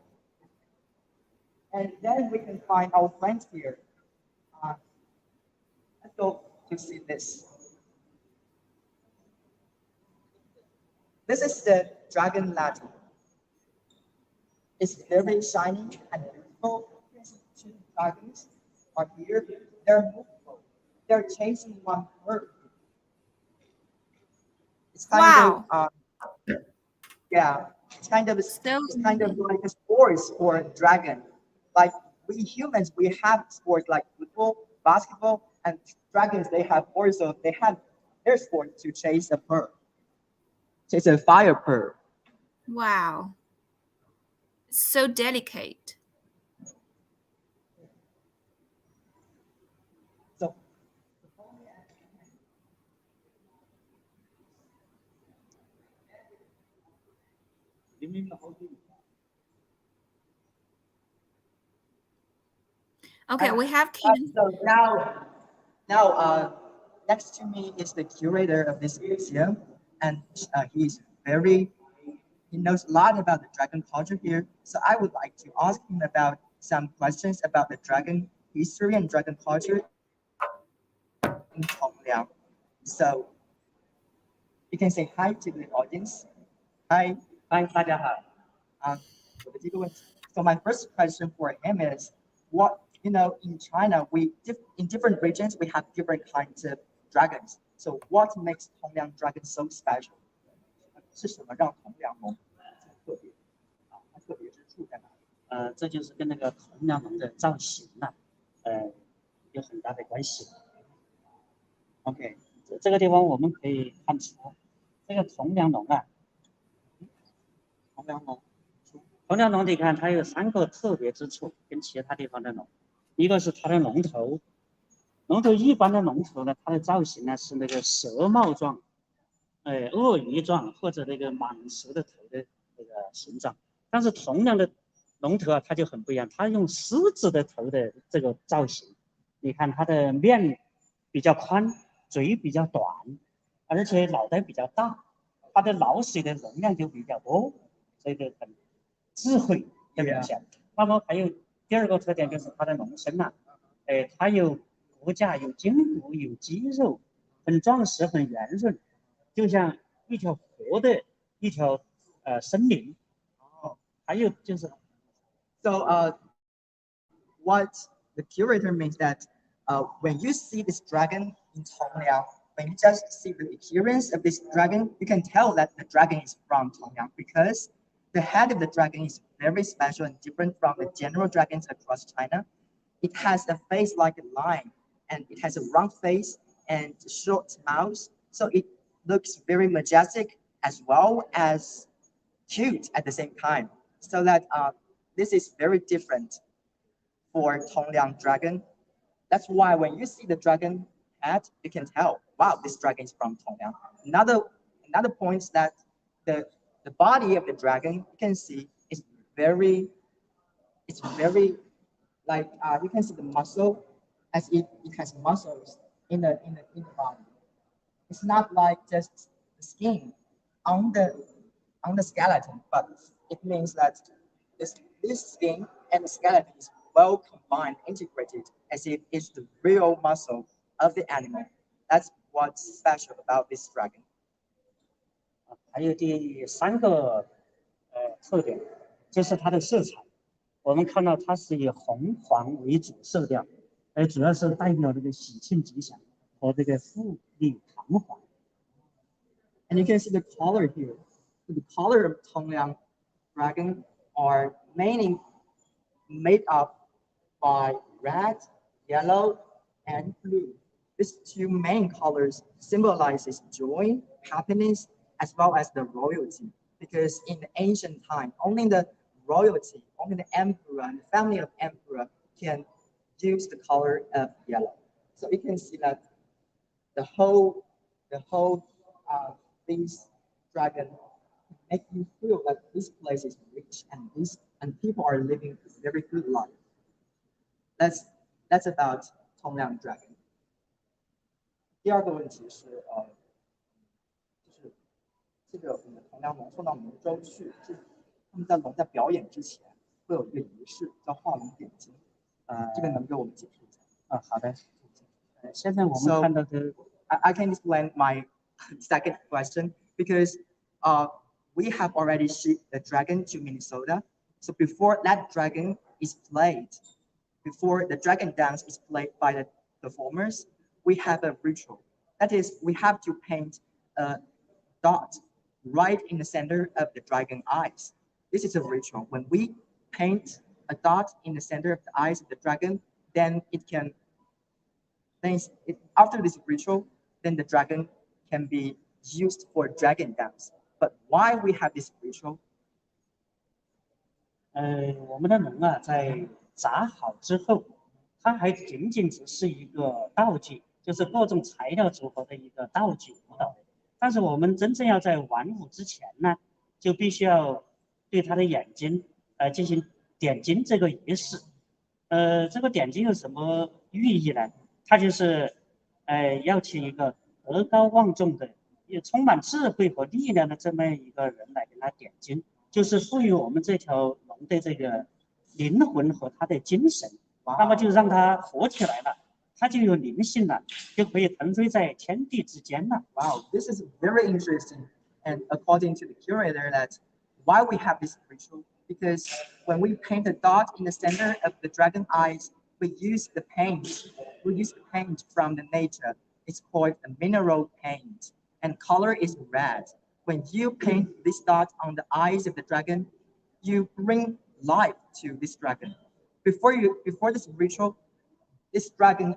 And then we can find our friends here. Let's go to see this. This is the dragon ladder. It's very shiny and beautiful. Two dragons are here. They're movable. They're chasing one bird. It's kind of yeah. It's kind of like a sports for a dragon. Like we humans, we have sports like football, basketball, and dragons. They have their sport to chase a bird. Chase a fire bird. Wow. So delicate. So okay, we have Kenan. So now next to me is the curator of this museum, and he knows a lot about the dragon culture here. So I would like to ask him about some questions about the dragon history and dragon culture in Tongliang. So you can say hi to the audience. Hi. Hi, 大家好。So my first question for him is, in China, in different regions we have different kinds of dragons. So what makes Tongliang dragon so special? 是什么让铜梁龙特别它特别之处在哪里？这就是跟那个铜梁龙的造型呢，有很大的关系。OK， 这个地方我们可以看出，这个铜梁龙啊，铜梁龙你看它有3个特别之处，跟其他地方的龙，一个是它的龙头，一般的龙头呢，它的造型呢是那个蛇帽状。鳄鱼状或者那个蟒蛇的头的那个形状，但是铜梁的龙头啊，它就很不一样，它用狮子的头的这个造型。你看它的面比较宽，嘴比较短，而且脑袋比较大，它的脑水的容量就比较多，所以就很智慧很明显。那么还有第2个特点就是它的龙身啊，它有骨架，有筋骨，有肌肉，很壮实，很圆润。就像一条活的一条森林。还有就是 So what the curator means that when you see this dragon in Tongliang, when you just see the appearance of this dragon, you can tell that the dragon is from Tongliang because the head of the dragon is very special and different from the general dragons across China. It has a face like a lion, and it has a round face and short mouth, so it looks very majestic as well as cute at the same time. So that this is very different for Tongliang dragon. That's why when you see the dragon head, you can tell, wow, this dragon is from Tongliang. Another point is that the body of the dragon, you can see, is very like you can see the muscle as if it has muscles in the body. It's not like just the skin on the skeleton, but it means that this skin and the skeleton is well combined, integrated, as if it's the real muscle of the animal. That's what's special about this dragon. 还有第3个特点就是它的色彩，我们看到它是以红黄为主色调，主要是代表这个喜庆吉祥和这个富丽堂皇。And you can see the color here. The color of Tongliang dragon are mainly made up by red, yellow, and blue. These two main colors symbolizes joy, happiness, as well as the royalty. Because in the ancient time, only the royalty, only the emperor and the family of emperor can use the color of yellow. So you can see that the whole this dragon make you feel that this place is rich and people are living a very good life. That's about Tongliang Dragon. 第二个问题是就是这个我们同梁龙送到梅州去，是他们在龙在表演之前会有一个仪式叫画龙点睛，这个能给我们解释一下？好的。现在我们看到的 I can explain my second question because we have already shipped the dragon to Minnesota. So before that dragon is played, before the dragon dance is played by the performers, we have a ritual. That is, we have to paint a dot right in the center of the dragon eyes. This is a ritual. When we paint a dot in the center of the eyes of the dragon, then after this ritual, then the dragon can be used for dragon dance. But why we have this ritual? 我们的龙啊，在砸好之后，它还仅仅只是一个道具，就是各种材料组合的一个道具舞蹈。但是我们真正要在完舞之前呢，就必须要对它的眼睛进行点睛这个仪式。这个点睛有什么寓意呢？它就是邀请一个德高望重的、也充满智慧和力量的这么一个人来跟他点睛，就是赋予我们这条龙的这个灵魂和它的精神，那么就让它活起来了，它就有灵性了，就可以腾飞在天地之间了。Wow, this is very interesting. And according to the curator, that why we have this ritual, because when we paint a dot in the center of the dragon eyes, we use the paint. We use the paint from the nature. It's called a mineral paint, and color is red. When you paint this dot on the eyes of the dragon, you bring life to this dragon. Before this ritual, this dragon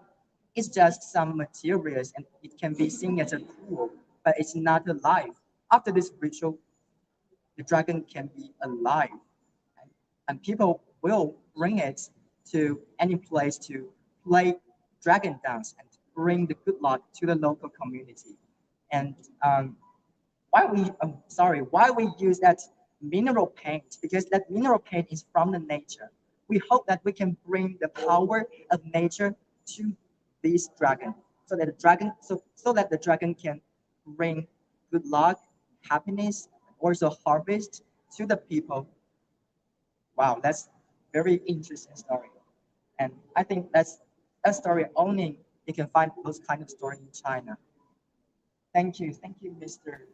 is just some materials and it can be seen as a tool, but it's not alive. After this ritual, the dragon can be alive, and people will bring it to any place to play dragon dance and bring the good luck to the local community. And why we use that mineral paint? Because that mineral paint is from the nature. We hope that we can bring the power of nature to this dragon, so that the dragon can bring good luck, happiness, and also harvest to the people. Wow, that's very interesting story. And I think that's a story only you can find those kind of story in China. Thank you, Mr.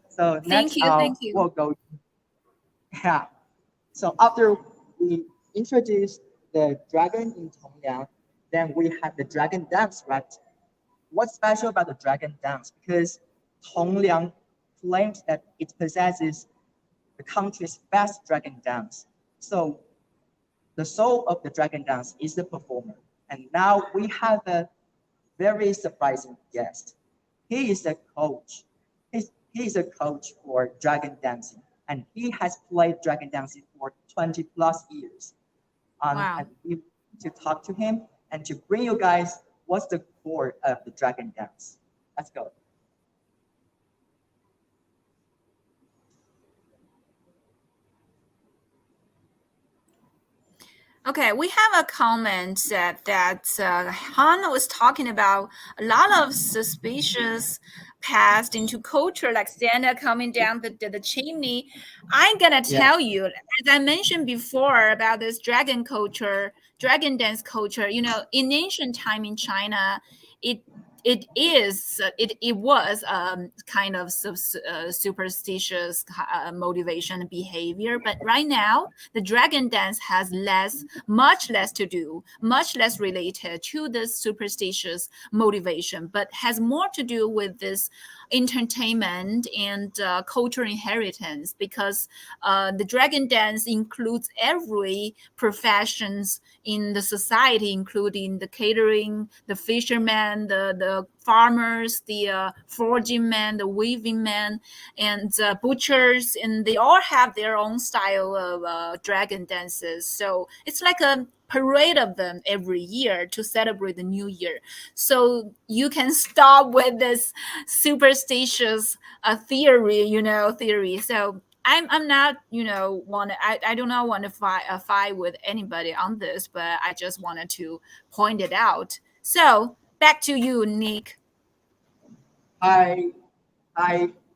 So next, thank you. We'll go. Yeah. So after we introduce the dragon in Tongliang, then we have the dragon dance, right? What's special about the dragon dance? Because Tongliang claims that it possesses the country's best dragon dance. So the soul of the dragon dance is the performer. And now we have a very surprising guest. He is a coach. He is a coach for dragon dancing, and he has played dragon dancing for 20 plus years. Wow. And we need to talk to him and to bring you guys what's the core of the dragon dance. Let's go. Okay, we have a comment that Han was talking about a lot of suspicious past into culture, like Santa coming down the chimney. I'm gonna tell you, as I mentioned before about this dragon dance culture, you know, in ancient time in China, it was kind of superstitious motivation behavior, but right now the dragon dance has much less to do, much less related to this superstitious motivation, but has more to do with this entertainment and cultural inheritance, because the dragon dance includes every professions in the society, including the catering, the fishermen, the farmers, the foraging men, the weaving men, and butchers, and they all have their own style of dragon dances. So it's like a parade of them every year to celebrate the new year. So you can stop with this superstitious theory. So I'm not, I do not want to fight with anybody on this, but I just wanted to point it out. So back to you, Nick. Hi,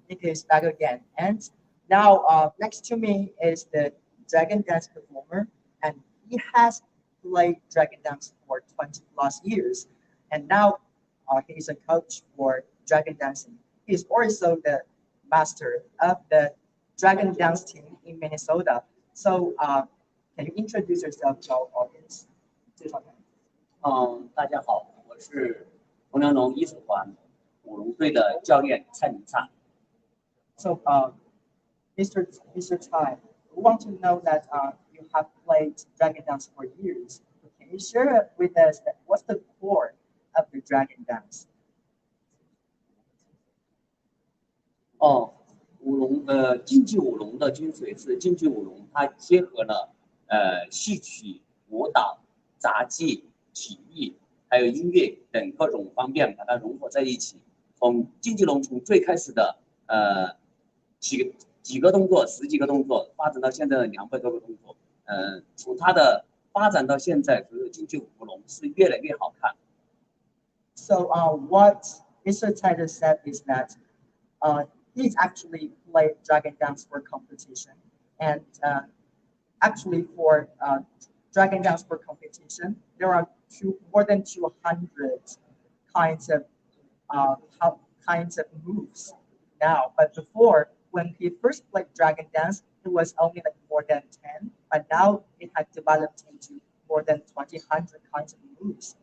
Nick is back again. And now next to me is the dragon dance performer, and he has played dragon dance for 20 plus years. And now he is a coach for dragon dancing. He is also the master of the dragon dance team in Minnesota. So can you introduce yourself to our audience? 大家好，我是同良龙艺术团舞龙队的教练蔡明灿。So Mr. Chai, we want to know that you have played dragon dance for years. Can you share with us that what's the core of the dragon dance? 舞龙竞技舞龙的精髓是竞技舞龙，它结合了戏曲、舞蹈、杂技、体育还有音乐等各种方面，把它融合在一起。从竞技龙从最开始的几个动作、10几个动作，发展到现在的200多个动作。从它的发展到现在，所有竞技舞龙是越来越好看。So what Mr. Taylor said is that he's actually played dragon dance for competition, and actually for dragon dance for competition, there are more than 200 kinds of moves now. But before, when he first played dragon dance, it was only like more than 10, but now it had developed into more than 200 kinds of moves.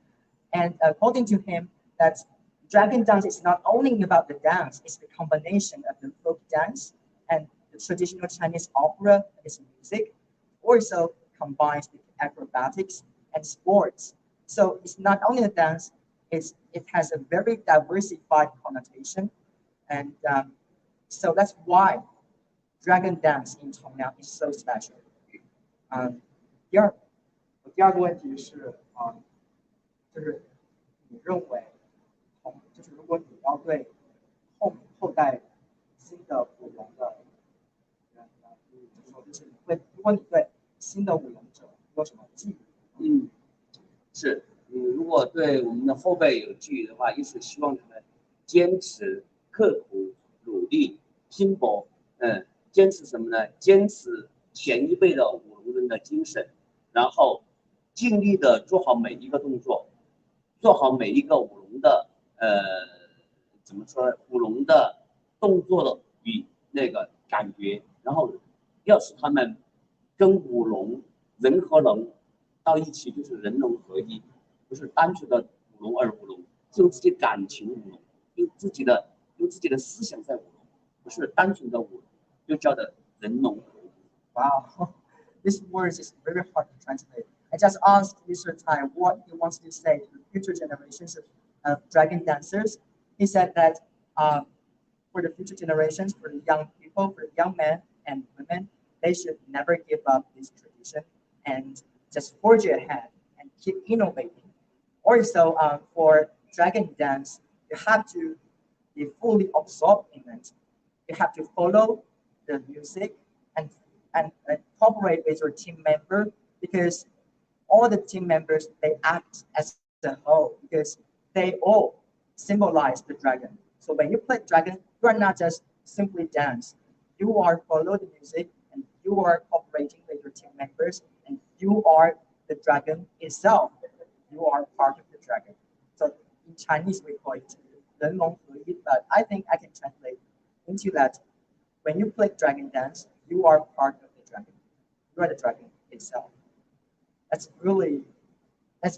And according to him, that dragon dance is not only about the dance, it's the combination of the folk dance and the traditional Chinese opera and its music, also combines the acrobatics and sports. So it's not only a dance, it has a very diversified connotation. And so that's why dragon dance in Tongliang is so special. 第二个问题是就是你认为，就是如果你要对后代新的舞龙的人，就是如果你对新的舞龙者有什么寄语？如果对我们的后辈有寄语的话，就是希望他们坚持、刻苦、努力、拼搏。坚持什么呢？坚持前一辈的舞龙人的精神，然后尽力的做好每一个动作，做好每一个舞龙的舞龙的动作的与那个感觉，然后要使他们跟舞龙人和龙到一起，就是人龙合一，不是单纯的舞龙而舞龙，是用自己感情舞龙，用自己的思想在舞龙，不是单纯的舞龙，就叫的人龙合一。Wow, this words is very hard to translate. I just asked Mr. Tai what he wants to say to the future generations of dragon dancers. He said that for the future generations, for the young people, for the young men and women, they should never give up this tradition and just forge ahead and keep innovating. Also, for dragon dance, you have to be fully absorbed in it. You have to follow the music and cooperate with your team member, because all the team members, they act as a whole because they all symbolize the dragon. So when you play dragon, you are not just simply dance. You are follow the music and you are cooperating with your team members and you are the dragon itself. You are part of the dragon. So in Chinese we call it 人龙合一, but I think I can translate into that. When you play dragon dance, you are part of the dragon. You are the dragon itself. That's really a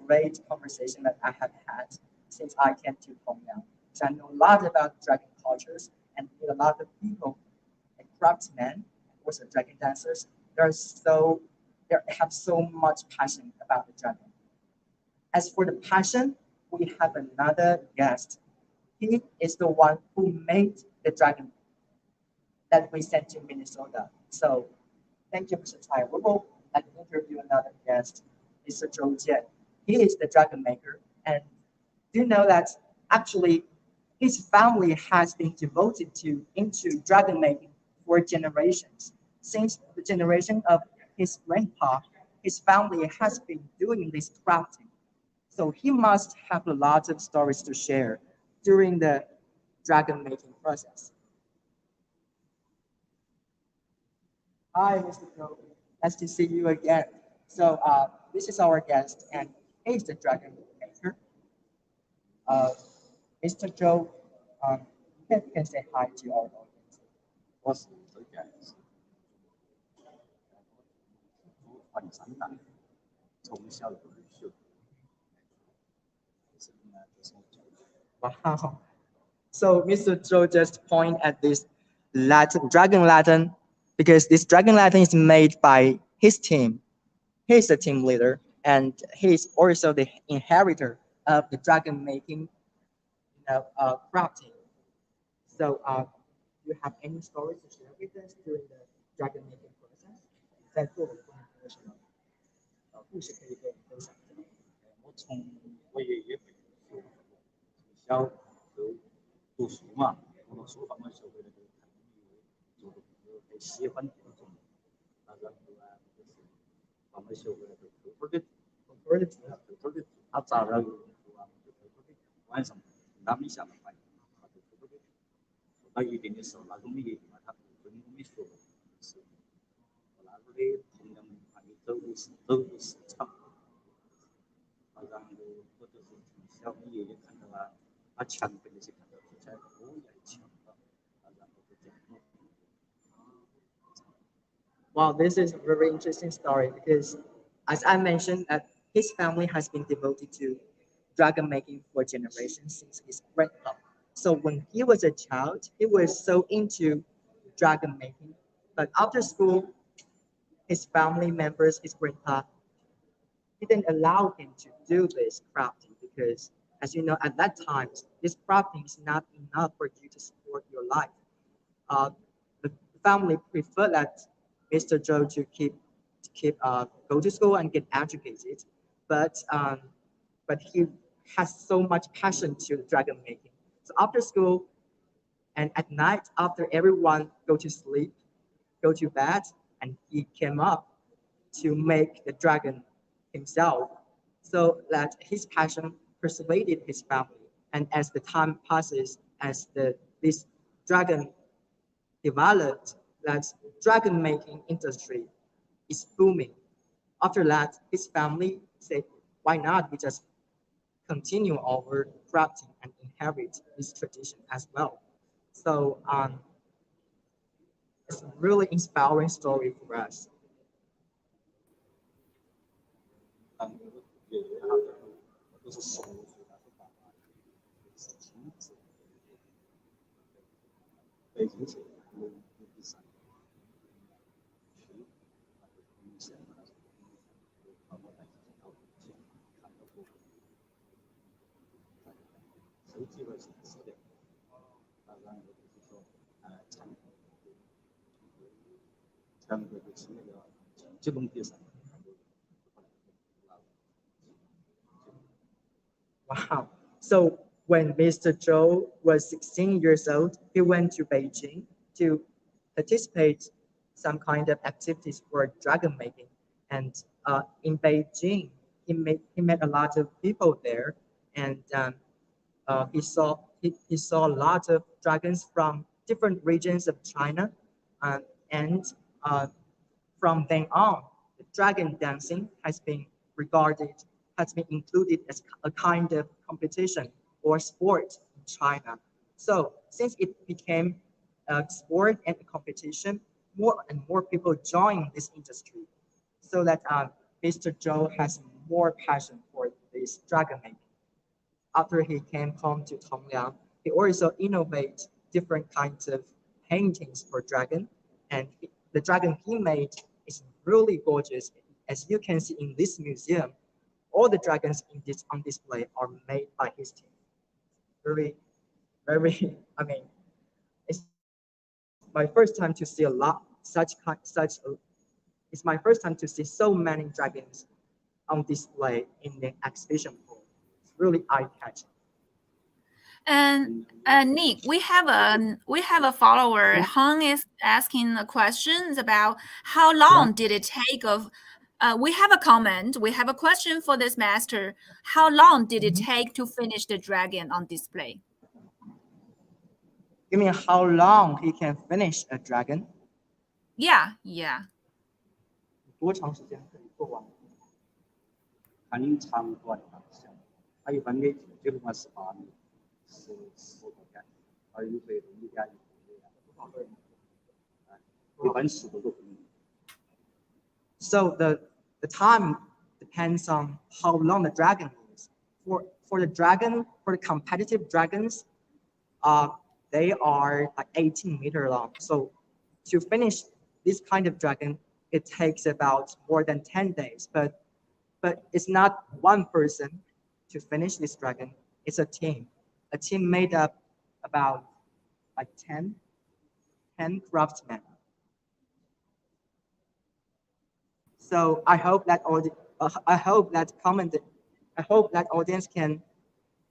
great conversation that I have had since I came to Tongliang. So I know a lot about dragon cultures and with a lot of people, like craftsmen, also dragon dancers. They have so much passion about the dragon. As for the passion, we have another guest. He is the one who made the dragon that we sent to Minnesota. So thank you, Mr. Chai. We will interview another guest, Mr. Zhou Jian. He is the dragon maker. And do you know that actually his family has been devoted into dragon making for generations. Since the generation of his grandpa, his family has been doing this crafting. So he must have a lot of stories to share during the dragon making process. Hi, Mr. Zhou. Nice to see you again. So this is our guest, and he's the dragon maker. Mr. Zhou, you can say hi to our audience. 我是这边是祖传三代，从小就学。Wow. So Mr. Zhou just point at this dragon lantern, because this dragon lantern is made by his team. He's the team leader, and he's also the inheritor of the dragon making, crafting. So, do you have any stories to share with us during the dragon making process? 在做文化的时候，故事可以跟我们分享一下。我从我爷爷辈从小就读书嘛，读了书慢慢学会了就看做很喜欢这种，然后就是慢慢学会了就偷偷的他咋了有啊，就偷偷的晚上他们下了班，他就偷偷的。到一定的时候，那种的爷爷嘛，他跟我们说是，那时候的同样还有走入市场，然后我就是从小我爷爷看到了，他强的那些看到比赛我也强了，然后就这样。Wow, this is a very interesting story because, as I mentioned, his family has been devoted to dragon making for generations since his grandpa. So when he was a child, he was so into dragon making. But after school, his family members, his grandpa, didn't allow him to do this crafting because, as you know, at that time, this crafting is not enough for you to support your life. The family preferred that Mr. Zhou to go to school and get educated, but he has so much passion to dragon making. So after school and at night, after everyone go to sleep, go to bed, and he came up to make the dragon himself, so that his passion persuaded his family. And as the time passes, as this dragon developed, that dragon making industry is booming. After that, his family said, why not we just continue our crafting and inherit this tradition as well. So it's a really inspiring story for us. 这种比赛。Wow. So when Mr. Zhou was 16 years old, he went to Beijing to participate some kind of activities for dragon making. And in Beijing, he met a lot of people there, and he saw a lot of dragons from different regions of China, and from then on, the dragon dancing has been included as a kind of competition or sport in China. So since it became a sport and a competition, more and more people join this industry, so that Mr. Zhou has more passion for this dragon making. After he came home to Tongliang, he also innovated different kinds of paintings for dragon, and the dragon he made is really gorgeous. As you can see in this museum, all the dragons on display are made by his team. Very, very. I mean, it's my first time to see it's my first time to see so many dragons on display in the exhibition hall. It's really eye-catching. And Nick, we have a follower. Hung is asking the questions about how long did it take of. We have a comment. We have a question for this master. How long did it take to finish the dragon on display? You mean how long he can finish a dragon? Yeah, yeah. 多长时间可以做完？看长短大小，它一般的就不管18米，10多天，而有的一点一般10多个分钟。So the time depends on how long the dragon is. For the competitive dragons, they are like 18-meter long. So to finish this kind of dragon, it takes about more than 10 days. But it's not one person to finish this dragon. It's a team made up about like 10 craftsmen. So I hope that audience can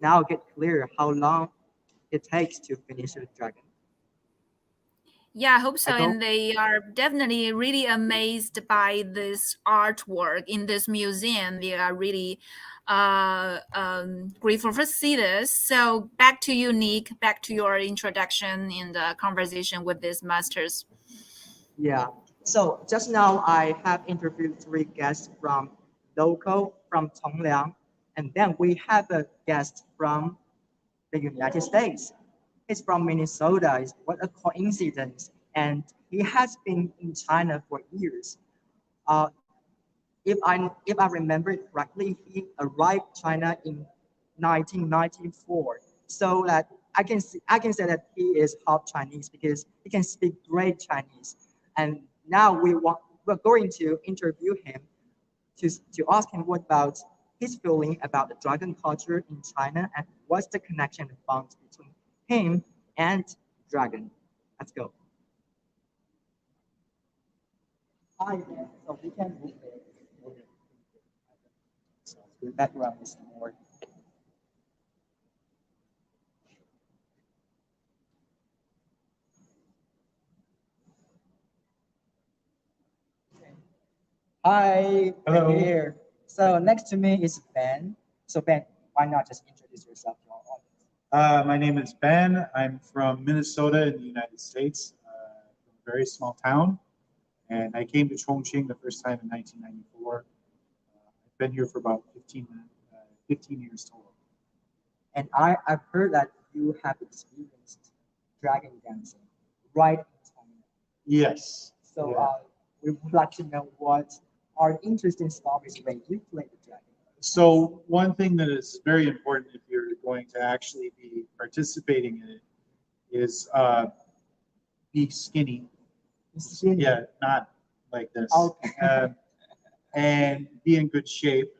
now get clear how long it takes to finish a dragon. Yeah, I hope so. And they are definitely really amazed by this artwork in this museum. They are really grateful to see this. So back to you, Nick, back to your introduction and conversation with these masters. Yeah. So just now I have interviewed 3 guests from Tongliang, and then we have a guest from the United States. He's from Minnesota. What a coincidence. And he has been in China for years. If I remember it correctly, he arrived China in 1994. So that I can say that he is half Chinese because he can speak great Chinese. And now we're going to interview him to ask him what about his feeling about the dragon culture in China and what's the connection and bond between him and dragon. Let's go. Hi, man. So we can move it. So the background is more. Hi, hello. Here. So next to me is Ben. So Ben, why not just introduce yourself to our audience? My name is Ben. I'm from Minnesota in the United States, from a very small town. And I came to Chongqing the first time in 1994. I've been here for about 15 years total. And I've heard that you have experienced dragon dancing right in Chongqing. Yes. So yeah. We would like to know what are interesting stories when you play the dragon. So one thing that is very important if you're going to actually be participating in it is be skinny. Skinny. Yeah, not like this. Okay. And be in good shape.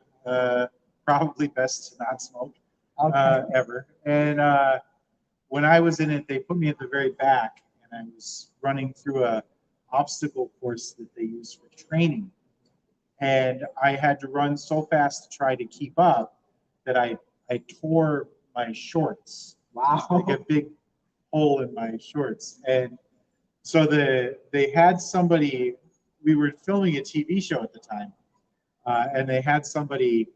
Probably best to not smoke ever. And when I was in it, they put me at the very back, and I was running through a obstacle course that they use for training. And I had to run so fast to try to keep up that I tore my shorts. Wow. Like a big hole in my shorts. And so they had somebody, we were filming a TV show at the time, and they had somebody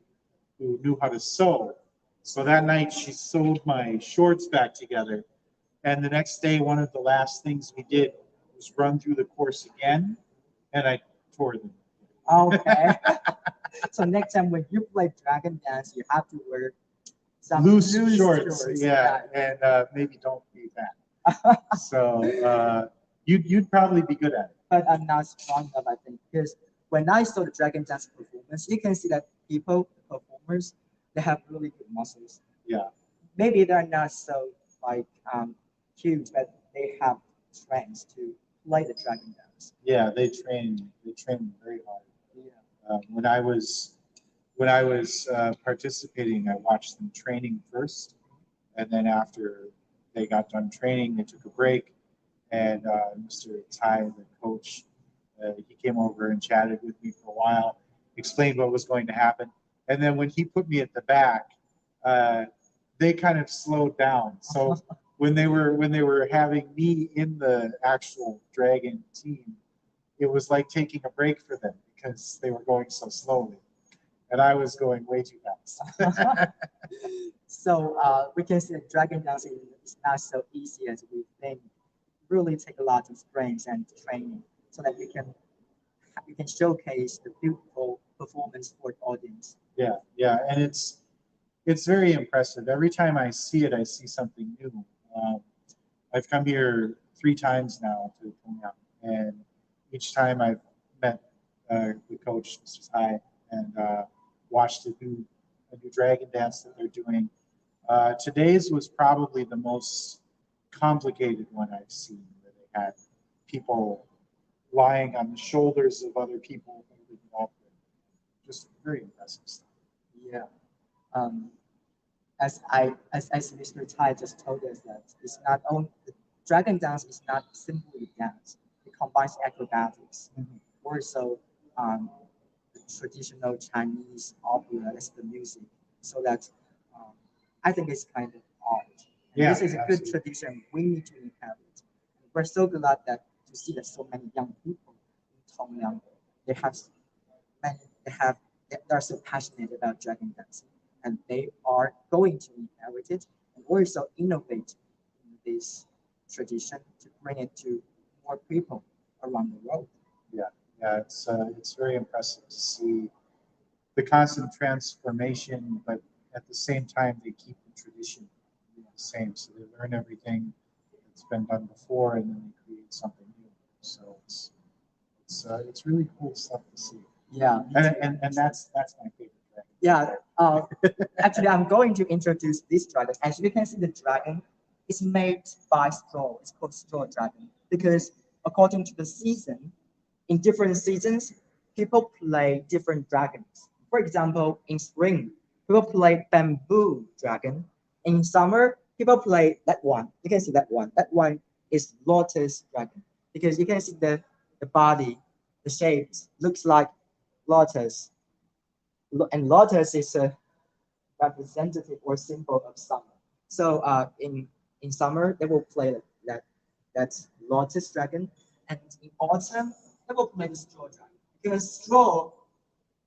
who knew how to sew. So that night she sewed my shorts back together. And the next day, one of the last things we did was run through the course again, and I tore them. Okay. So next time when you play dragon dance, you have to wear some loose shorts. Yeah, and maybe don't be that. So you'd probably be good at it. But I'm not strong enough, I think, because when I saw the dragon dance performance, you can see that performers, they have really good muscles. Yeah. Maybe they're not so like huge, but they have strengths to play the dragon dance. Yeah, they train very hard. Yeah. When I was participating, I watched them training first, and then after they got done training, they took a break, and Mr. Tai, the coach, he came over and chatted with me for a while, explained what was going to happen, and then when he put me at the back, they kind of slowed down. So when they were having me in the actual dragon team, it was like taking a break for them because they were going so slowly, and I was going way too fast. So we can see that dragon dancing is not so easy as we think. Really take a lot of strength and training so that you can showcase the beautiful performance for the audience. Yeah, yeah, and it's very impressive. Every time I see it, I see something new. I've come here 3 times now to Tongliang, and each time I've met the coach, Mr. Tai, and watched a new dragon dance that they're doing. Today's was probably the most complicated one I've seen, where they had people lying on the shoulders of other people. Just very impressive stuff. Yeah. As Mr. Tai just told us that it's not only the dragon dance is not simply dance. It combines acrobatics, also the traditional Chinese opera as the music. So that I think it's kind of art. And this is a good tradition we need to inherit. We're so glad that to see that so many young people in Tongliang, they're so passionate about dragon dancing, and they are going to inherit it and also innovate in this tradition to bring it to more people around the world. Yeah, it's very impressive to see the constant transformation, but at the same time they keep the tradition the same. So they learn everything that's been done before, and then they create something new. So it's really cool stuff to see. Yeah, and that's my favorite dragon. Yeah, actually, I'm going to introduce this dragon. As you can see, the dragon is made by straw. It's called straw dragon because according to the season, in different seasons, people play different dragons. For example, in spring, people play bamboo dragon. In summer, people play that one. You can see that one. That one is lotus dragon because you can see the body, the shapes looks like lotus. And lotus is a representative or symbol of summer. So in summer, they will play that's lotus dragon. And in autumn, they will play the straw dragon. Because straw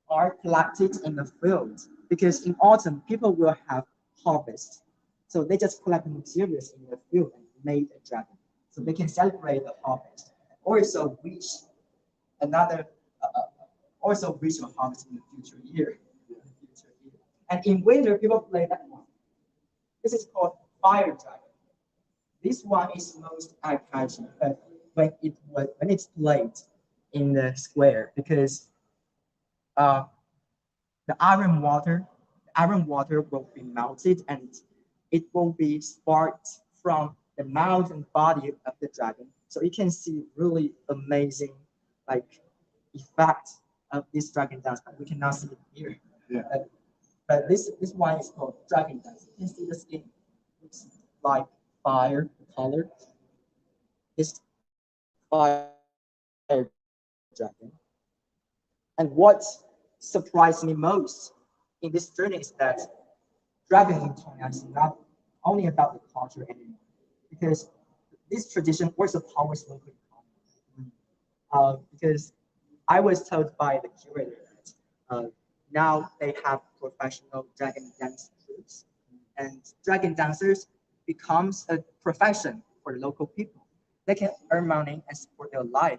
are collected in the field. Because in autumn, people will have harvest. So they just collect materials in the field and made a dragon. So they can celebrate the harvest. Also reach another also reach a harvest in the future year. And in winter, people play that one. This is called fire dragon. This one is most eye-catching when it's played in the square because the iron water will be melted and it will be sparked from the mouth and body of the dragon. So you can see really amazing effect of this dragon dance, but we cannot see it here. Yeah. But this one is called dragon dance. You can see the skin looks like fire color. It's fire dragon. And what surprised me most in this journey is that dragon in Tongliang is not only about the culture anymore, because this tradition also powers local economy. Because I was told by the curator that now they have professional dragon dance groups, and dragon dancers becomes a profession for local people. They can earn money and support their life,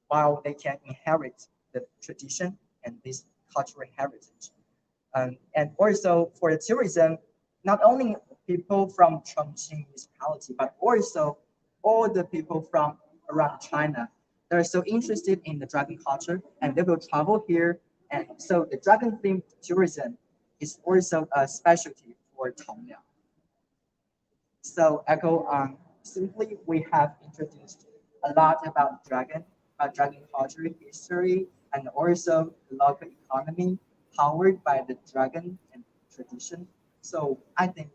while they can inherit the tradition and this cultural heritage. And also for the tourism, not only people from Chongqing municipality, but also all the people from around China. They're so interested in the dragon culture and they will travel here. And so the dragon themed tourism is also a specialty for Tongliang. So echo on simply we have introduced a lot about dragon culture, history, and also the local economy powered by the dragon and tradition. So I think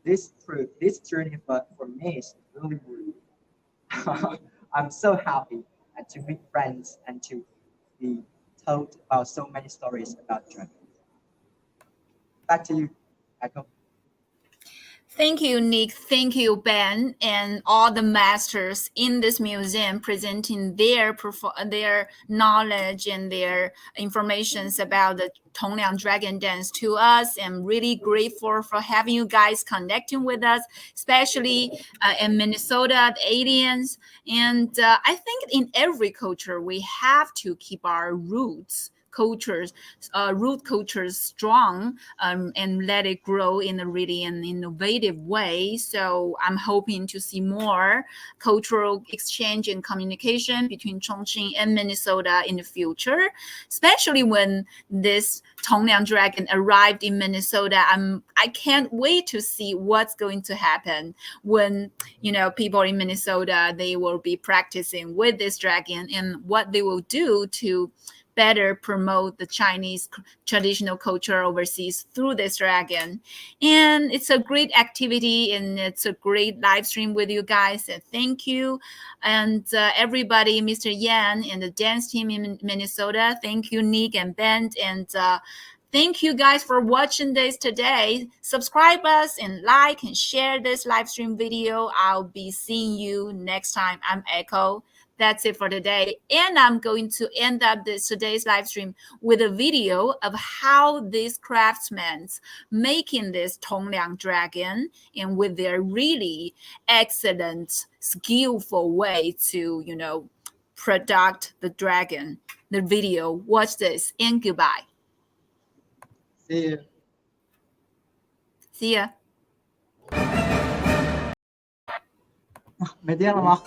this journey for me is really, I'm so happy to meet friends and to be told about so many stories about dragon. Back to you, Echo. Thank you, Nick. Thank you, Ben, and all the masters in this museum presenting their knowledge and their informations about the Tongliang Dragon Dance to us. I'm really grateful for having you guys connecting with us, especially in Minnesota, the aliens. And I think in every culture, we have to keep our root cultures strong and let it grow in a really an innovative way. So I'm hoping to see more cultural exchange and communication between Chongqing and Minnesota in the future, especially when this Tongliang Dragon arrived in Minnesota. I can't wait to see what's going to happen when, people in Minnesota, they will be practicing with this dragon and what they will do to better promote the Chinese traditional culture overseas through this dragon. And it's a great activity and it's a great live stream with you guys. And thank you. And everybody, Mr. Yan and the dance team in Minnesota. Thank you, Nick and Ben. And thank you guys for watching this today. Subscribe us and like and share this live stream video. I'll be seeing you next time. I'm Echo. That's it for today. And I'm going to end up today's live stream with a video of how these craftsmen making this Tongliang dragon and with their really excellent, skillful way to, product the dragon. The video. Watch this and goodbye. See you. See ya. 没电了吗？